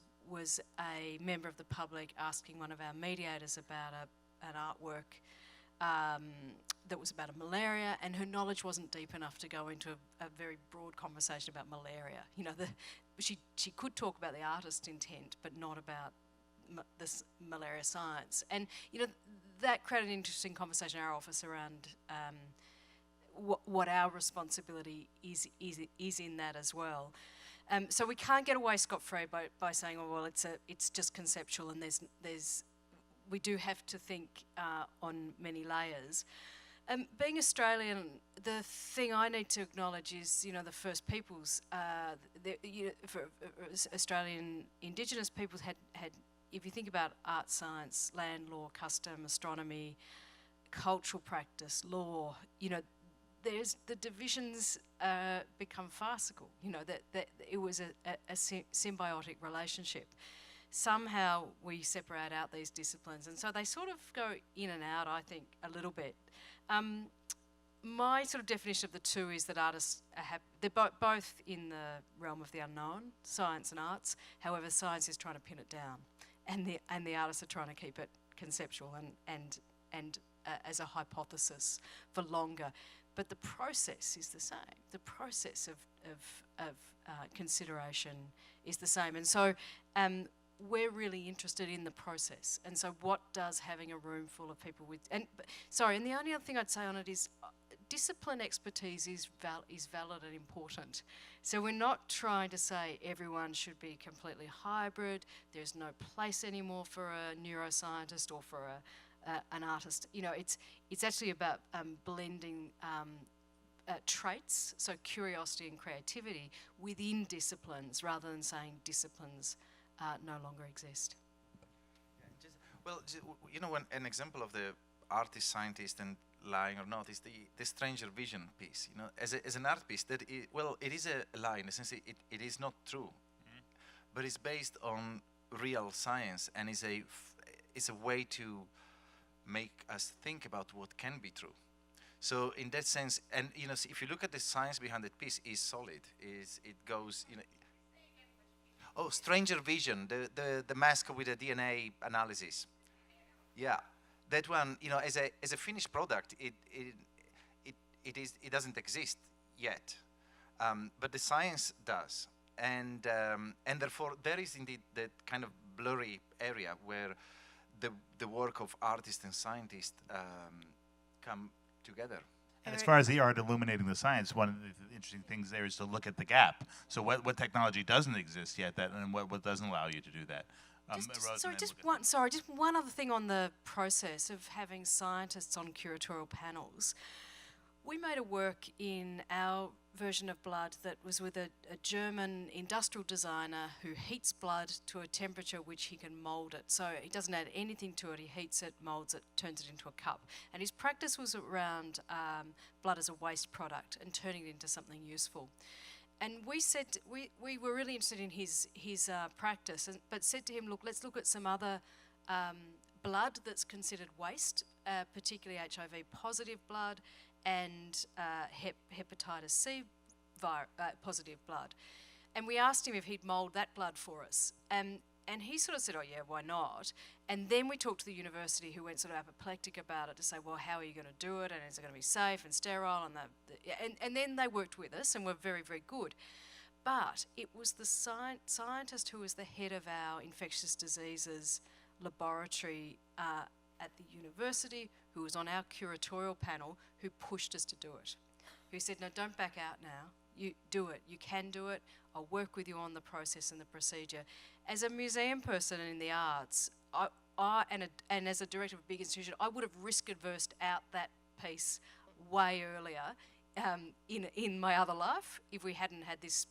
a member of the public asking one of our mediators about an artwork that was about a malaria, and her knowledge wasn't deep enough to go into a very broad conversation about malaria. She could talk about the artist's intent, but not about this malaria science. And that created an interesting conversation in our office around what our responsibility is in that as well. So we can't get away scot-free by saying, oh well, it's just conceptual, and we do have to think on many layers. Being Australian, the thing I need to acknowledge is, the First Peoples, Australian Indigenous peoples had, if you think about art, science, land law, custom, astronomy, cultural practice, law, there's the divisions become farcical. That it was a symbiotic relationship. Somehow we separate out these disciplines, and so they sort of go in and out, I think, a little bit. My sort of definition of the two is that artists they're both in the realm of the unknown, science and arts. However, science is trying to pin it down, and the artists are trying to keep it conceptual and as a hypothesis for longer. But the process is the same. The process of consideration is the same, and so we're really interested in the process. And so, what does having a room full of people with and the only other thing I'd say on it is discipline expertise is valid and important. So we're not trying to say everyone should be completely hybrid. There's no place anymore for a neuroscientist or for an artist. It's actually about blending traits, so curiosity and creativity, within disciplines, rather than saying disciplines no longer exist. An example of the artist, scientist, and lying or not is the stranger vision piece. As an art piece, it is a lie in the sense it is not true, but it's based on real science and is a way to make us think about what can be true. So in that sense, and if you look at the science behind that piece, is solid. It goes. Oh, stranger vision, the mask with the DNA analysis. Yeah, that one, as a finished product, it doesn't exist yet, but the science does, and therefore there is indeed that kind of blurry area where the work of artists and scientists come together. And as far as the art illuminating the science, one of the interesting things there is to look at the gap. So what technology doesn't exist yet, and what doesn't allow you to do that? Just one other thing on the process of having scientists on curatorial panels. We made a work in our version of blood that was with a German industrial designer who heats blood to a temperature which he can mould it. So he doesn't add anything to it, he heats it, moulds it, turns it into a cup. And his practice was around blood as a waste product and turning it into something useful. And we said, we were really interested in his practice, but said to him, look, let's look at some other blood that's considered waste, particularly HIV positive blood, and hepatitis C positive blood. And we asked him if he'd mould that blood for us. And he sort of said, oh yeah, why not? And then we talked to the university, who went sort of apoplectic about it, to say, well, how are you going to do it? And is it going to be safe and sterile? And then they worked with us and were very, very good. But it was the scientist who was the head of our infectious diseases laboratory at the university, who was on our curatorial panel, who pushed us to do it. Who said, no, don't back out now. You do it. You can do it. I'll work with you on the process and the procedure. As a museum person in the arts, and as a director of a big institution, I would have risk-adversed out that piece way earlier in my other life if we hadn't had this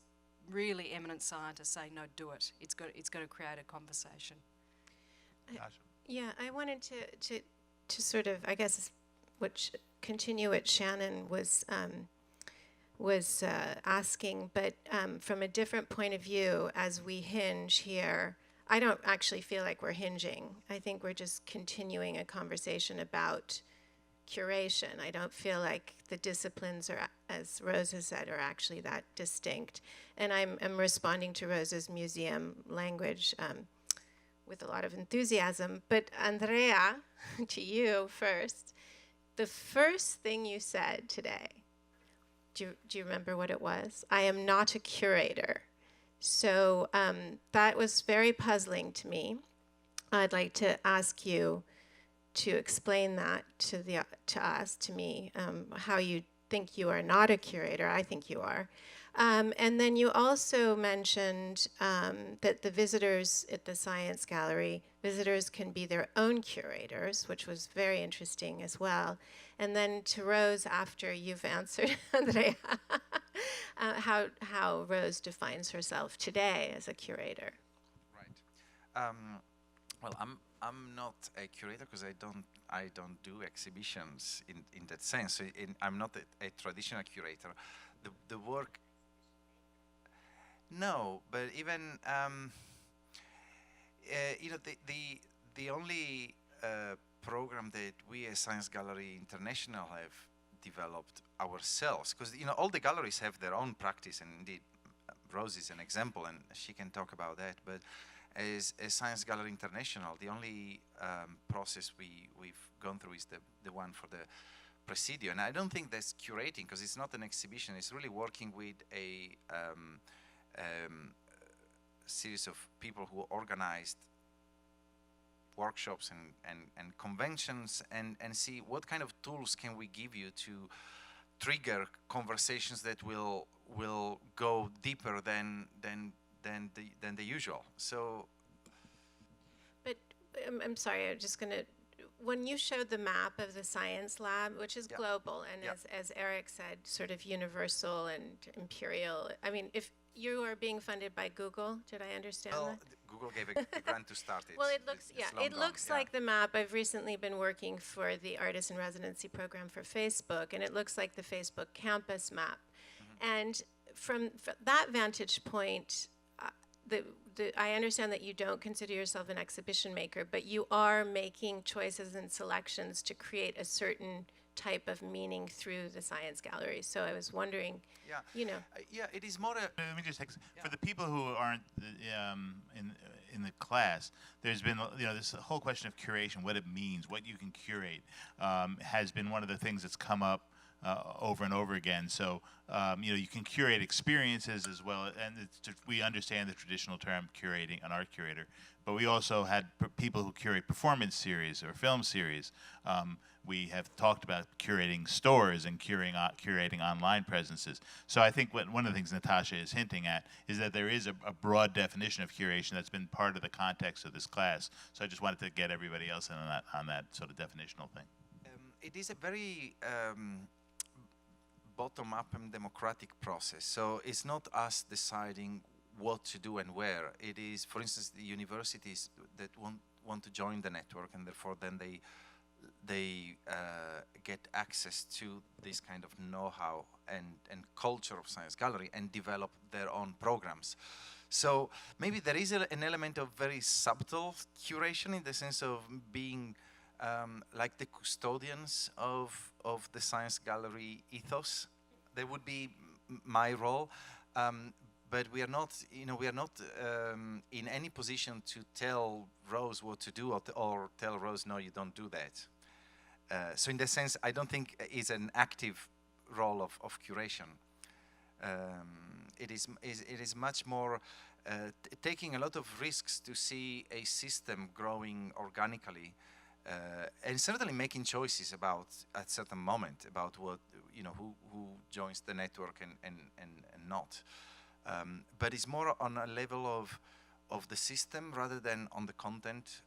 really eminent scientist say, no, do it. It's going to create a conversation. Yeah, I wanted to sort of, I guess, continue what Shannon was asking, but from a different point of view, as we hinge here, I don't actually feel like we're hinging. I think we're just continuing a conversation about curation. I don't feel like the disciplines are, as Rose has said, are actually that distinct. And I'm responding to Rose's museum language with a lot of enthusiasm. But Andrea, to you first, the first thing you said today, do you remember what it was? I am not a curator. So that was very puzzling to me. I'd like to ask you to explain that to us, to me, how you think you are not a curator. I think you are. And then you also mentioned that the visitors at the Science Gallery, visitors can be their own curators, which was very interesting as well. And then to Rose, after you've answered, Andrea, how Rose defines herself today as a curator. Right. Well, I'm not a curator because I don't do exhibitions in that sense. So I'm not a traditional curator. The work. No, but even you know, the only program that we as Science Gallery International have developed ourselves, because you know all the galleries have their own practice, and indeed Rose is an example, and she can talk about that. But as Science Gallery International, the only process we've gone through is the one for the Presidio, and I don't think that's curating because it's not an exhibition. It's really working with a series of people who organized workshops and conventions and see what kind of tools can we give you to trigger conversations that will go deeper than the usual. So, but I'm sorry, I'm just gonna. When you showed the map of the science lab, which is global and as Eric said, sort of universal and imperial. I mean, if you are being funded by Google, did I understand that? Google gave a grant to start it. Well, it looks it looks like the map. I've recently been working for the Artist in Residency program for Facebook, and it looks like the Facebook campus map. And from that vantage point, I understand that you don't consider yourself an exhibition maker, but you are making choices and selections to create a certain type of meaning through the Science Gallery. So I was wondering, you know. Yeah, it is more a... Let me just for the people who aren't in the class, there's been this whole question of curation, what it means, what you can curate, has been one of the things that's come up over and over again. So you can curate experiences as well, and we understand the traditional term curating, an art curator, but we also had people who curate performance series or film series. We have talked about curating stores and curating online presences. So I think one of the things Natasha is hinting at is that there is a broad definition of curation that's been part of the context of this class. So I just wanted to get everybody else in on that sort of definitional thing. It is a very bottom-up and democratic process. So it's not us deciding what to do and where. It is, for instance, the universities that want to join the network, and therefore then they get access to this kind of know-how and culture of Science Gallery and develop their own programs. So maybe there is an element of very subtle curation in the sense of being like the custodians of the Science Gallery ethos. That would be my role, but we are not, in any position to tell Rose what to do or tell Rose, no, you don't do that. So in that sense, I don't think it's an active role of curation. It is much more taking a lot of risks to see a system growing organically. And certainly making choices about at certain moment about what who joins the network and not, but it's more on a level of the system rather than on the content.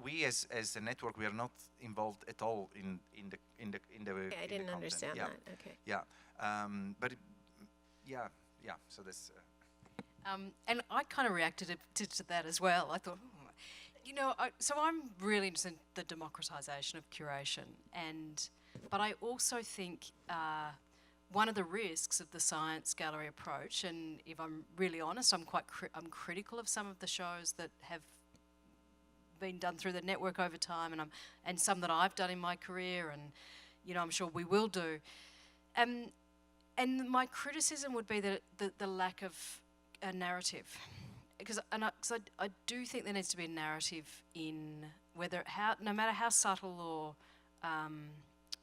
We as a network, we are not involved at all in the Okay, I didn't understand that. Okay. Yeah, but so that's. And I kind of reacted to that as well. I thought. So I'm really interested in the democratisation of curation, but I also think one of the risks of the Science Gallery approach, and if I'm really honest, I'm critical of some of the shows that have been done through the network over time, and some that I've done in my career, and I'm sure we will do. And my criticism would be the lack of a narrative. Because I do think there needs to be a narrative in no matter how subtle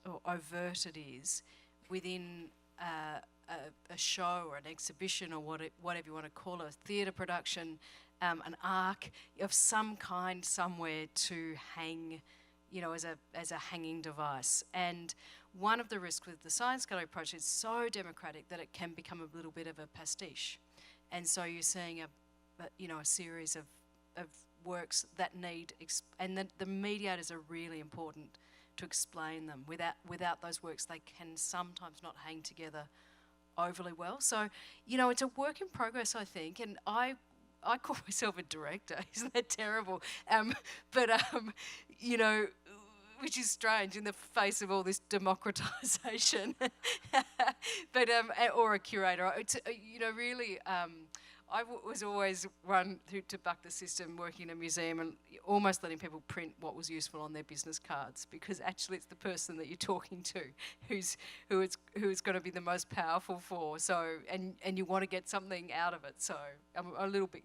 or overt it is, within a show or an exhibition or whatever you want to call it, a theatre production, an arc of some kind somewhere to hang, as a hanging device. And one of the risks with the science gallery approach is so democratic that it can become a little bit of a pastiche. And so you're seeing a series of works that need, and the mediators are really important to explain them. Without those works, they can sometimes not hang together overly well. So, it's a work in progress, I think, and I call myself a director. Isn't that terrible? Which is strange in the face of all this democratisation. Or a curator. It's, really, I was always one to buck the system, working in a museum and almost letting people print what was useful on their business cards, because actually it's the person that you're talking to who it's going to be the most powerful for. So, and you want to get something out of it. So I'm a little bit,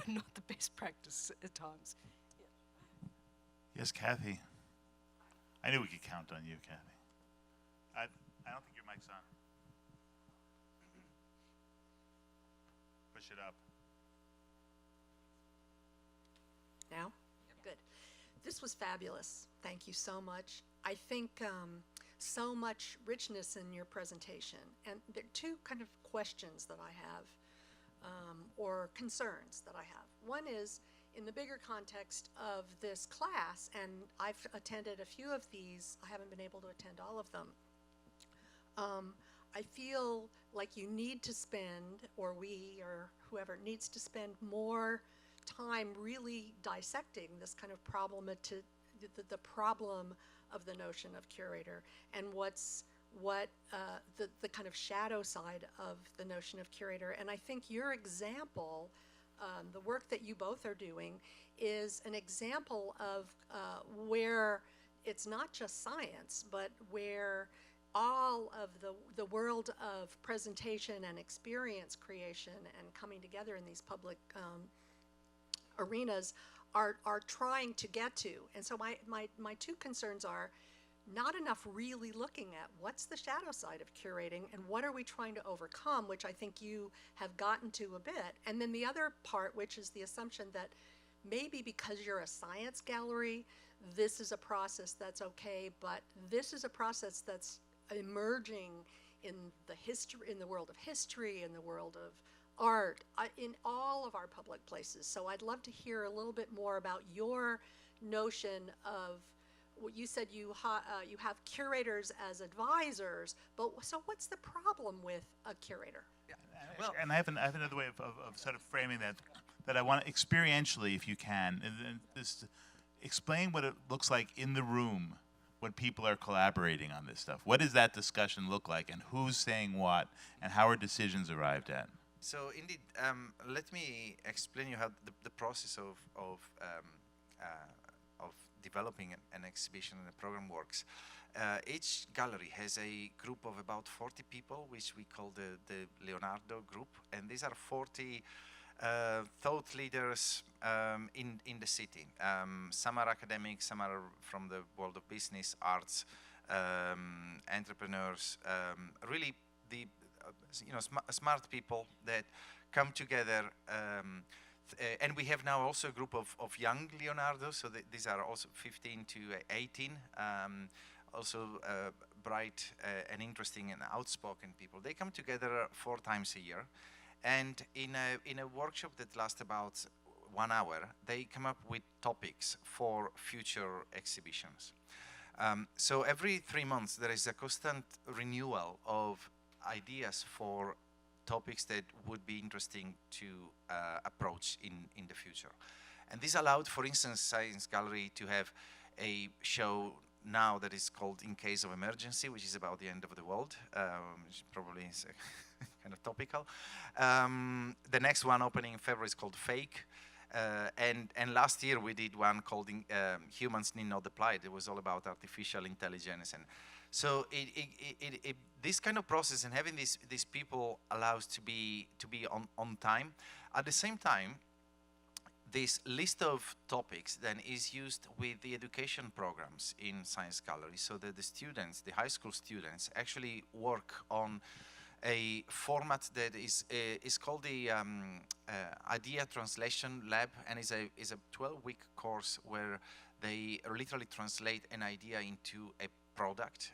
not the best practice at times. Yes, Kathy. I knew we could count on you, Kathy. I don't think your mic's on. Push it up. Now? Good. This was fabulous. Thank you so much. I think so much richness in your presentation. And there are two kind of questions that I have, or concerns that I have. One is, in the bigger context of this class, and I've attended a few of these, I haven't been able to attend all of them. I feel like you need to spend, or we, or whoever, needs to spend more time really dissecting this kind of problem, the problem of the notion of curator, and the kind of shadow side of the notion of curator. And I think your example, the work that you both are doing, is an example of where it's not just science, but where all of the world of presentation and experience creation and coming together in these public arenas are trying to get to. And so my two concerns are not enough really looking at what's the shadow side of curating and what are we trying to overcome, which I think you have gotten to a bit. And then the other part, which is the assumption that maybe because you're a science gallery, this is a process that's okay, but this is a process that's emerging in the world of history, in the world of art, in all of our public places. So I'd love to hear a little bit more about your notion of what you said. You have curators as advisors, but so what's the problem with a curator? Yeah. Well, and I have another way of sort of framing that I want to experientially, if you can, and this, explain what it looks like in the room when people are collaborating on this stuff. What does that discussion look like, and who's saying what, and how are decisions arrived at? So indeed, let me explain you how the process of developing an exhibition and a program works. Each gallery has a group of about 40 people, which we call the Leonardo group, and these are 40 thought leaders in the city. Some are academics, some are from the world of business, arts, entrepreneurs, really the smart people that come together. And we have now also a group of young Leonardo, so these are also 15 to 18, also bright and interesting and outspoken people. They come together 4 times a year, and in a workshop that lasts about 1 hour, they come up with topics for future exhibitions. So every 3 months there is a constant renewal of ideas for topics that would be interesting to approach in the future. And this allowed, for instance, Science Gallery to have a show now that is called In Case of Emergency, which is about the end of the world, which probably is kind of topical. The next one opening in February is called Fake. And last year we did one called Humans Need Not Apply. It was all about artificial intelligence. And so this kind of process and having these people allows to be on time. At the same time, this list of topics then is used with the education programs in Science Gallery, so that the students, the high school students, actually work on a format that is called the Idea Translation Lab, and is a 12-week course where They literally translate an idea into a product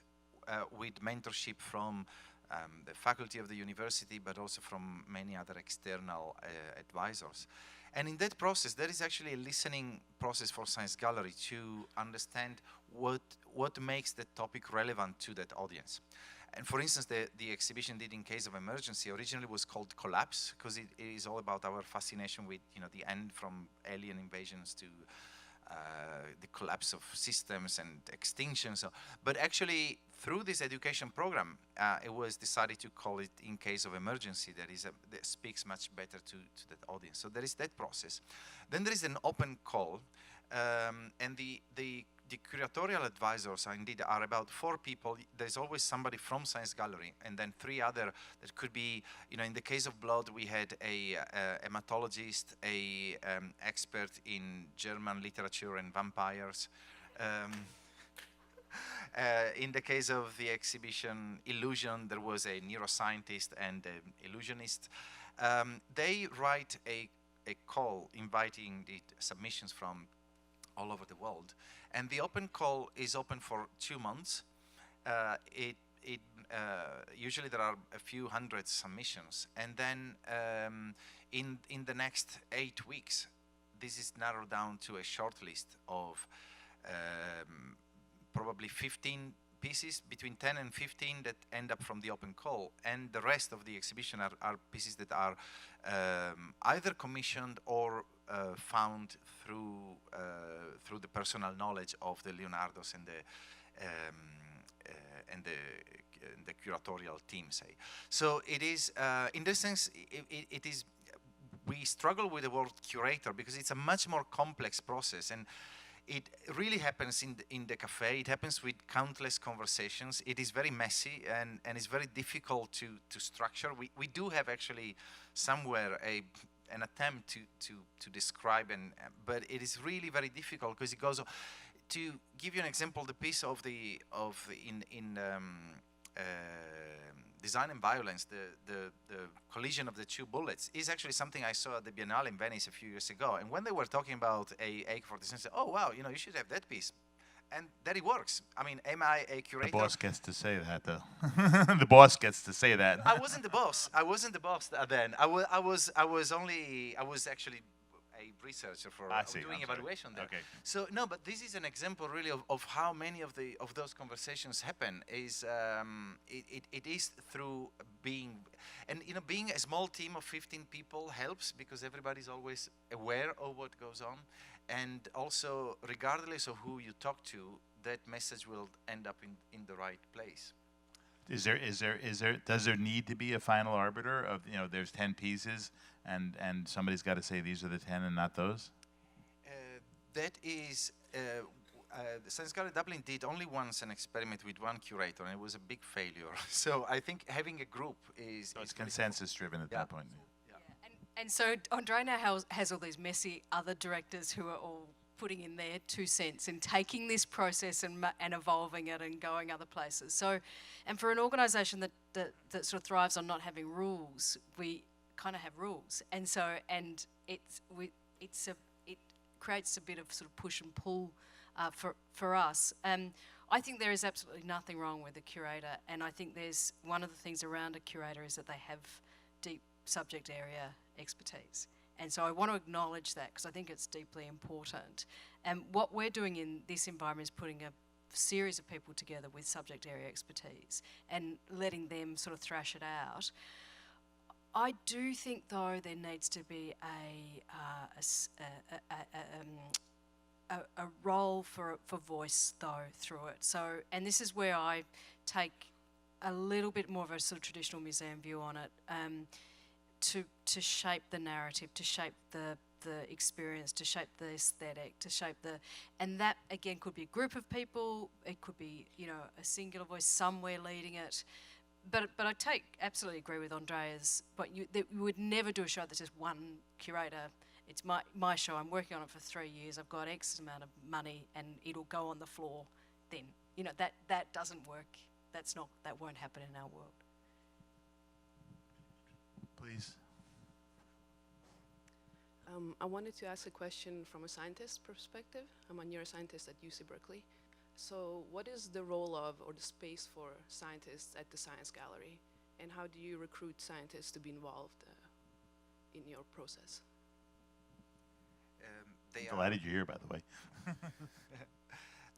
with mentorship from the faculty of the university, but also from many other external advisors. And in that process, there is actually a listening process for Science Gallery to understand what makes the topic relevant to that audience. And for instance, the exhibition did in case of emergency originally was called Collapse, because it is all about our fascination with, you know, the end from alien invasions to the collapse of systems and extinction. So, but actually, through this education program, it was decided to call it in case of emergency. That speaks much better to that audience. So there is that process. Then there is an open call, and the curatorial advisors are about 4 people. There's always somebody from Science Gallery, and then 3 other that could be, you know, in the case of blood, we had a hematologist, a expert in German literature and vampires. In the case of the exhibition Illusion, there was a neuroscientist and an illusionist. They write a call inviting the submissions from all over the world. And the open call is open for 2 months. Usually there are a few hundred submissions. And then in the next 8 weeks, this is narrowed down to a short list of probably 15 pieces, between 10 and 15 that end up from the open call. And the rest of the exhibition are pieces that are either commissioned or found through the personal knowledge of the Leonardos and the curatorial team, say. So it is, in this sense, it is. We struggle with the word curator because it's a much more complex process, and it really happens in the cafe. It happens with countless conversations. It is very messy and it's very difficult to structure. We do have actually somewhere an attempt to describe, but it is really very difficult because it goes. To give you an example, the piece Design and Violence, the collision of the 2 bullets, is actually something I saw at the Biennale in Venice a few years ago. And when they were talking about a AK-47, I said, oh wow, you know, you should have that piece. And that it works. I mean, am I a curator? The boss gets to say that, though. The boss gets to say that. I wasn't the boss. I wasn't the boss then. I was actually a researcher for doing evaluation there. Okay. So no, but this is an example really of how many of those conversations happen. Is it is through being, and you know, being a small team of 15 people helps because everybody's always aware of what goes on, and also regardless of who you talk to, that message will end up in the right place. Does there need to be a final arbiter of, you know, there's 10 pieces and somebody's got to say these are the 10 and not those? That is, the Science Gallery Dublin did only once an experiment with 1 curator, and it was a big failure. So I think having a group is... So it's consensus driven at that point. And so Andrea now has all these messy other directors who are all putting in their 2 cents and taking this process and evolving it and going other places. So, and for an organisation that sort of thrives on not having rules, we kind of have rules, and so it creates a bit of sort of push and pull for us. I think there is absolutely nothing wrong with a curator, and I think there's one of the things around a curator is that they have deep subject area expertise. And so I want to acknowledge that because I think it's deeply important. And what we're doing in this environment is putting a series of people together with subject area expertise and letting them sort of thrash it out. I do think, though, there needs to be a role for voice, though, through it. So, and this is where I take a little bit more of a sort of traditional museum view on it. To shape the narrative, to shape the experience, to shape the aesthetic, to shape and that again could be a group of people, it could be, you know, a singular voice somewhere leading it. But I absolutely agree with Andrea's, but you would never do a show that's just one curator. It's my show, I'm working on it for 3 years, I've got X amount of money and it'll go on the floor then. You know, that doesn't work, that won't happen in our world. Please. I wanted to ask a question from a scientist perspective. I'm a neuroscientist at UC Berkeley. So what is the role of, or the space for scientists at the Science Gallery? And how do you recruit scientists to be involved in your process? I'm delighted you're here, by the way.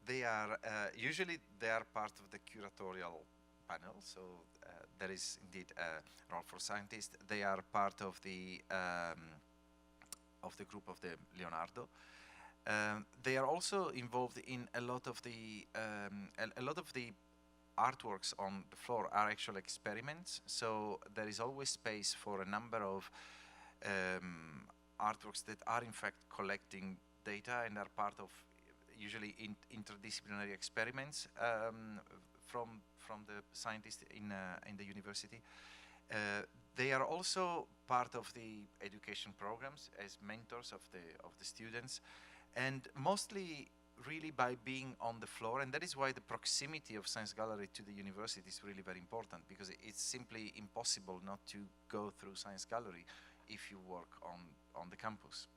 They are, usually they are part of the curatorial panel, so there is indeed a role for scientists. They are part of the group of the Leonardo. They are also involved in a lot of the artworks on the floor are actual experiments. So there is always space for a number of artworks that are in fact collecting data and are part of usually interdisciplinary experiments from the scientists in the university. They are also part of the education programs as mentors of the students, and mostly really by being on the floor. And that is why the proximity of Science Gallery to the university is really very important, because it's simply impossible not to go through Science Gallery if you work on the campus.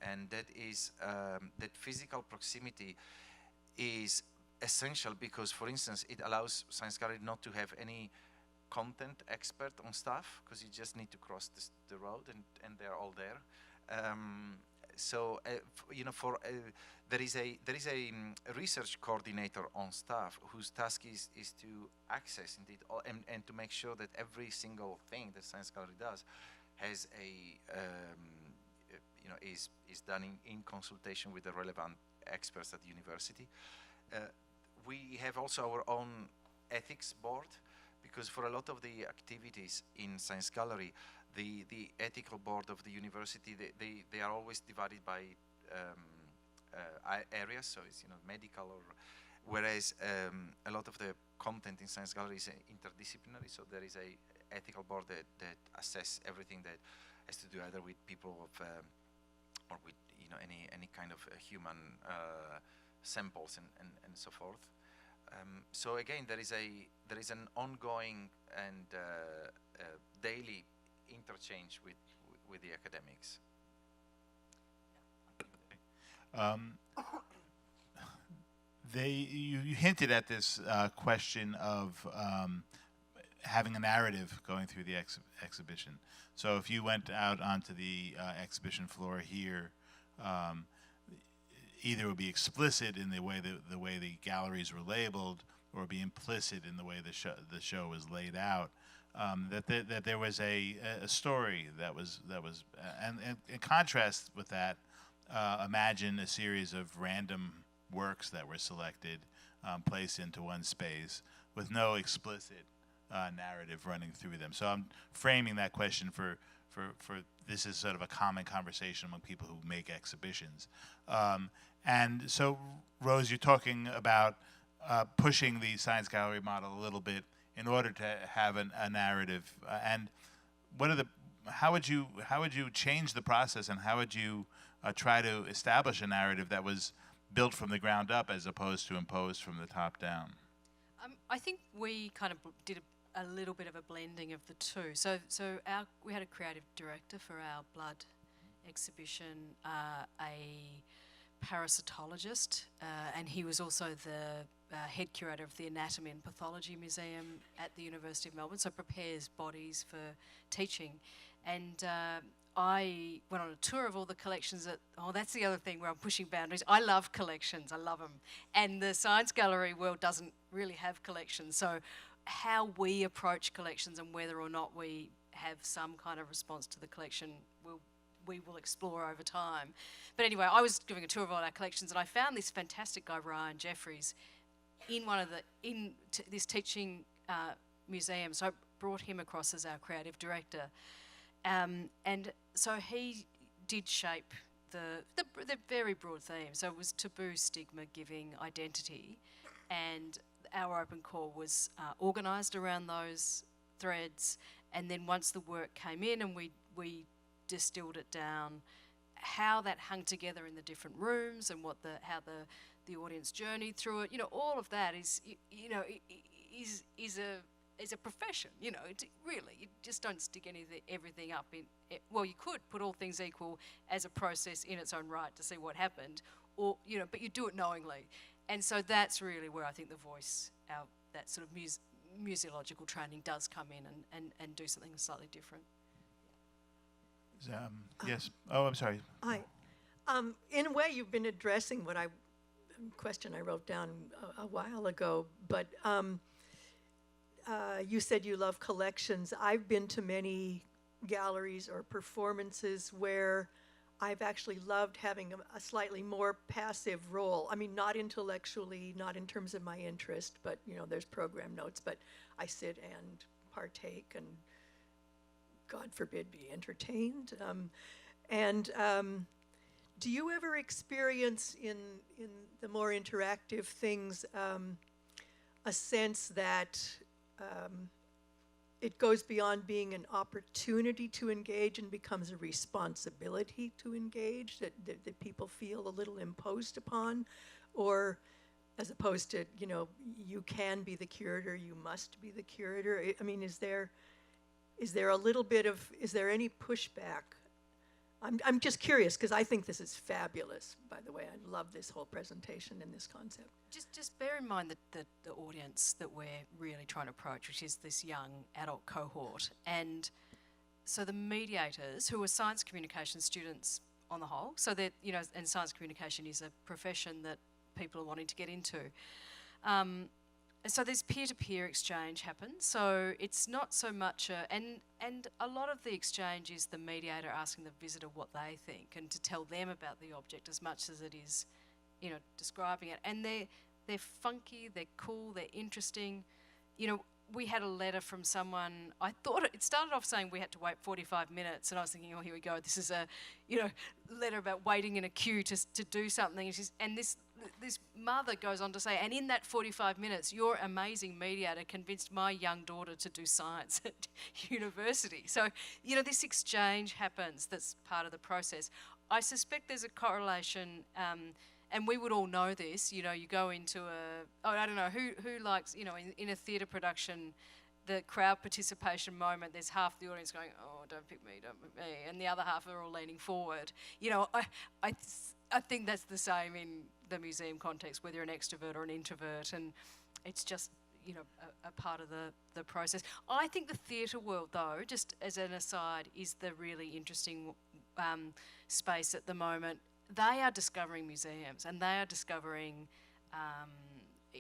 And that is that physical proximity is essential because, for instance, it allows Science Gallery not to have any content expert on staff, because you just need to cross the road and they're all there. There is a research coordinator on staff whose task is to access indeed and to make sure that every single thing that Science Gallery does has is done in consultation with the relevant experts at the university. We have also our own ethics board, because for a lot of the activities in Science Gallery, the ethical board of the university, they are always divided by areas, so it's medical, or whereas a lot of the content in Science Gallery is interdisciplinary, so there is a ethical board that assess everything that has to do either with people of or with any kind of human samples and so forth. So again, there is an ongoing and daily interchange with the academics. You hinted at this question of having a narrative going through the exhibition. So if you went out onto the exhibition floor here, either it would be explicit in the way the galleries were labeled, or be implicit in the way the show was laid out. That there was a story that was and in contrast with that, imagine a series of random works that were selected, placed into one space with no explicit narrative running through them. So I'm framing that question for this is sort of a common conversation among people who make exhibitions. And so, Rose, you're talking about pushing the Science Gallery model a little bit in order to have a narrative. And how would you change the process, and how would you try to establish a narrative that was built from the ground up as opposed to imposed from the top down? I think we kind of did a little bit of a blending of the two. So we had a creative director for our blood exhibition, a parasitologist, and he was also the head curator of the Anatomy and Pathology Museum at the University of Melbourne, so prepares bodies for teaching. And I went on a tour of all the collections that's the other thing where I'm pushing boundaries. I love collections, I love them. And the Science Gallery world doesn't really have collections. So how we approach collections and whether or not we have some kind of response to the collection, we will explore over time. But anyway, I was giving a tour of all our collections, and I found this fantastic guy, Ryan Jeffries, in this teaching museum. So I brought him across as our creative director. And so he did shape the very broad theme. So it was taboo, stigma, giving, identity, and our open call was organised around those threads. And then once the work came in and we distilled it down, how that hung together in the different rooms and how the audience journeyed through it. All of that is as a profession, you know, really, you just don't stick everything up in, well, you could put all things equal as a process in its own right to see what happened, or, you know, but you do it knowingly. And so that's really where I think the voice, that sort of museological training does come in and do something slightly different. Yes. Oh, I'm sorry. Hi. In a way, you've been addressing what question I wrote down a while ago, but you said you love collections. I've been to many galleries or performances where I've actually loved having a slightly more passive role. I mean, not intellectually, not in terms of my interest, but, you know, there's program notes, but I sit and partake and, God forbid, be entertained. Do you ever experience in the more interactive things a sense that it goes beyond being an opportunity to engage and becomes a responsibility to engage, that people feel a little imposed upon? Or as opposed to, you know, you can be the curator, you must be the curator? I mean, is there a little bit of, is there any pushback? I'm just curious, because I think this is fabulous, by the way. I love this whole presentation and this concept. Just bear in mind that the audience that we're really trying to approach, which is this young adult cohort. And so the mediators, who are science communication students on the whole, so that, you know, and science communication is a profession that people are wanting to get into. So there's peer-to-peer exchange happens. So it's not so much and a lot of the exchange is the mediator asking the visitor what they think and to tell them about the object as much as it is, you know, describing it. And they're funky, they're cool, they're interesting. You know, we had a letter from someone, I thought it started off saying we had to wait 45 minutes, and I was thinking, oh, here we go, this is a, you know, letter about waiting in a queue to do something. And this mother goes on to say, and in that 45 minutes, your amazing mediator convinced my young daughter to do science at university. So, you know, this exchange happens, that's part of the process. I suspect there's a correlation, and we would all know this, you know, you go into I don't know, who likes, you know, in a theatre production, the crowd participation moment, there's half the audience going, oh, don't pick me, and the other half are all leaning forward. You know, I think that's the same in the museum context, whether you're an extrovert or an introvert, and it's just, you know, a part of the process. I think the theatre world, though, just as an aside, is the really interesting space at the moment. They are discovering museums, and they are discovering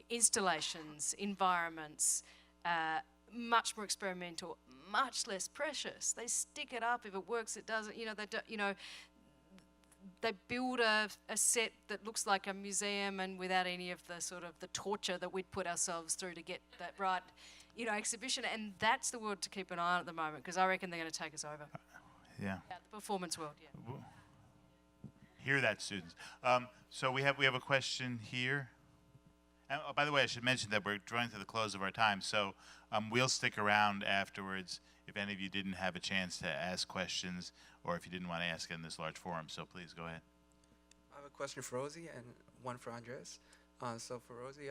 installations, environments, much more experimental, much less precious. They stick it up. If it works, it doesn't. You know, they don't, you know, they build a set that looks like a museum, and without any of the sort of the torture that we'd put ourselves through to get that right, you know, exhibition. And that's the world to keep an eye on at the moment, because I reckon they're going to take us over. Yeah. The performance world. Yeah. Hear that, students. So we have a question here. And, oh, by the way, I should mention that we're drawing to the close of our time, so we'll stick around afterwards if any of you didn't have a chance to ask questions, or if you didn't want to ask in this large forum. So please go ahead. I have a question for Rosie and one for Andres. So for Rosie,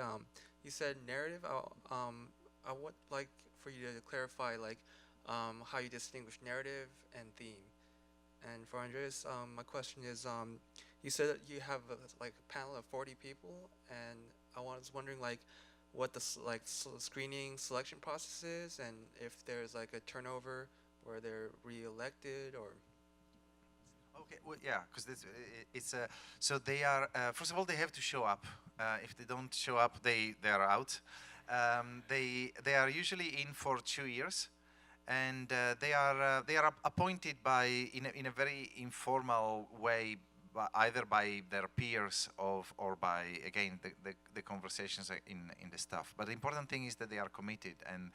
you said narrative. I would like for you to clarify, like, how you distinguish narrative and theme. And for Andres, my question is, you said that you have like a panel of 40 people, and I was wondering, like, what the screening selection process is, and if there's like a turnover where they're re-elected or. Okay, well, yeah, because it's so they are first of all they have to show up. If they don't show up, they are out. They are usually in for 2 years, and they are appointed by in a very informal way, either by their peers or by, again, the conversations in the staff. But the important thing is that they are committed, and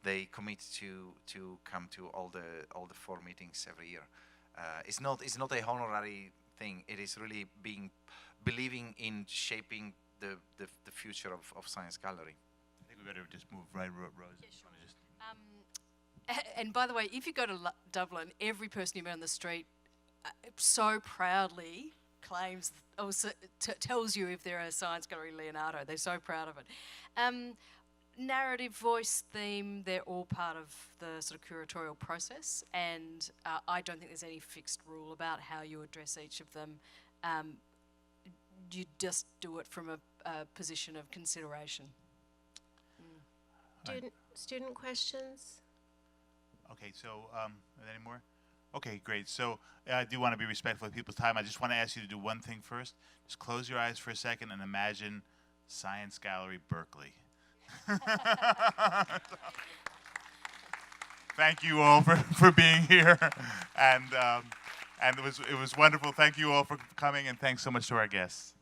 they commit to come to all the 4 meetings every year. It's not a honorary thing. It is really believing in shaping the future of Science Gallery. I think we better just move right, Rose. Yeah, sure. And by the way, if you go to Dublin, every person you meet on the street so proudly claims, or tells you if they're a Science Gallery Leonardo. They're so proud of it. narrative, voice, theme, they're all part of the sort of curatorial process, and I don't think there's any fixed rule about how you address each of them. You just do it from a position of consideration. Student questions? Okay, so are there any more? Okay, great. So I do want to be respectful of people's time. I just want to ask you to do one thing first. Just close your eyes for a second and imagine Science Gallery, Berkeley. Thank you all for being here, and it was wonderful. Thank you all for coming, and thanks so much to our guests.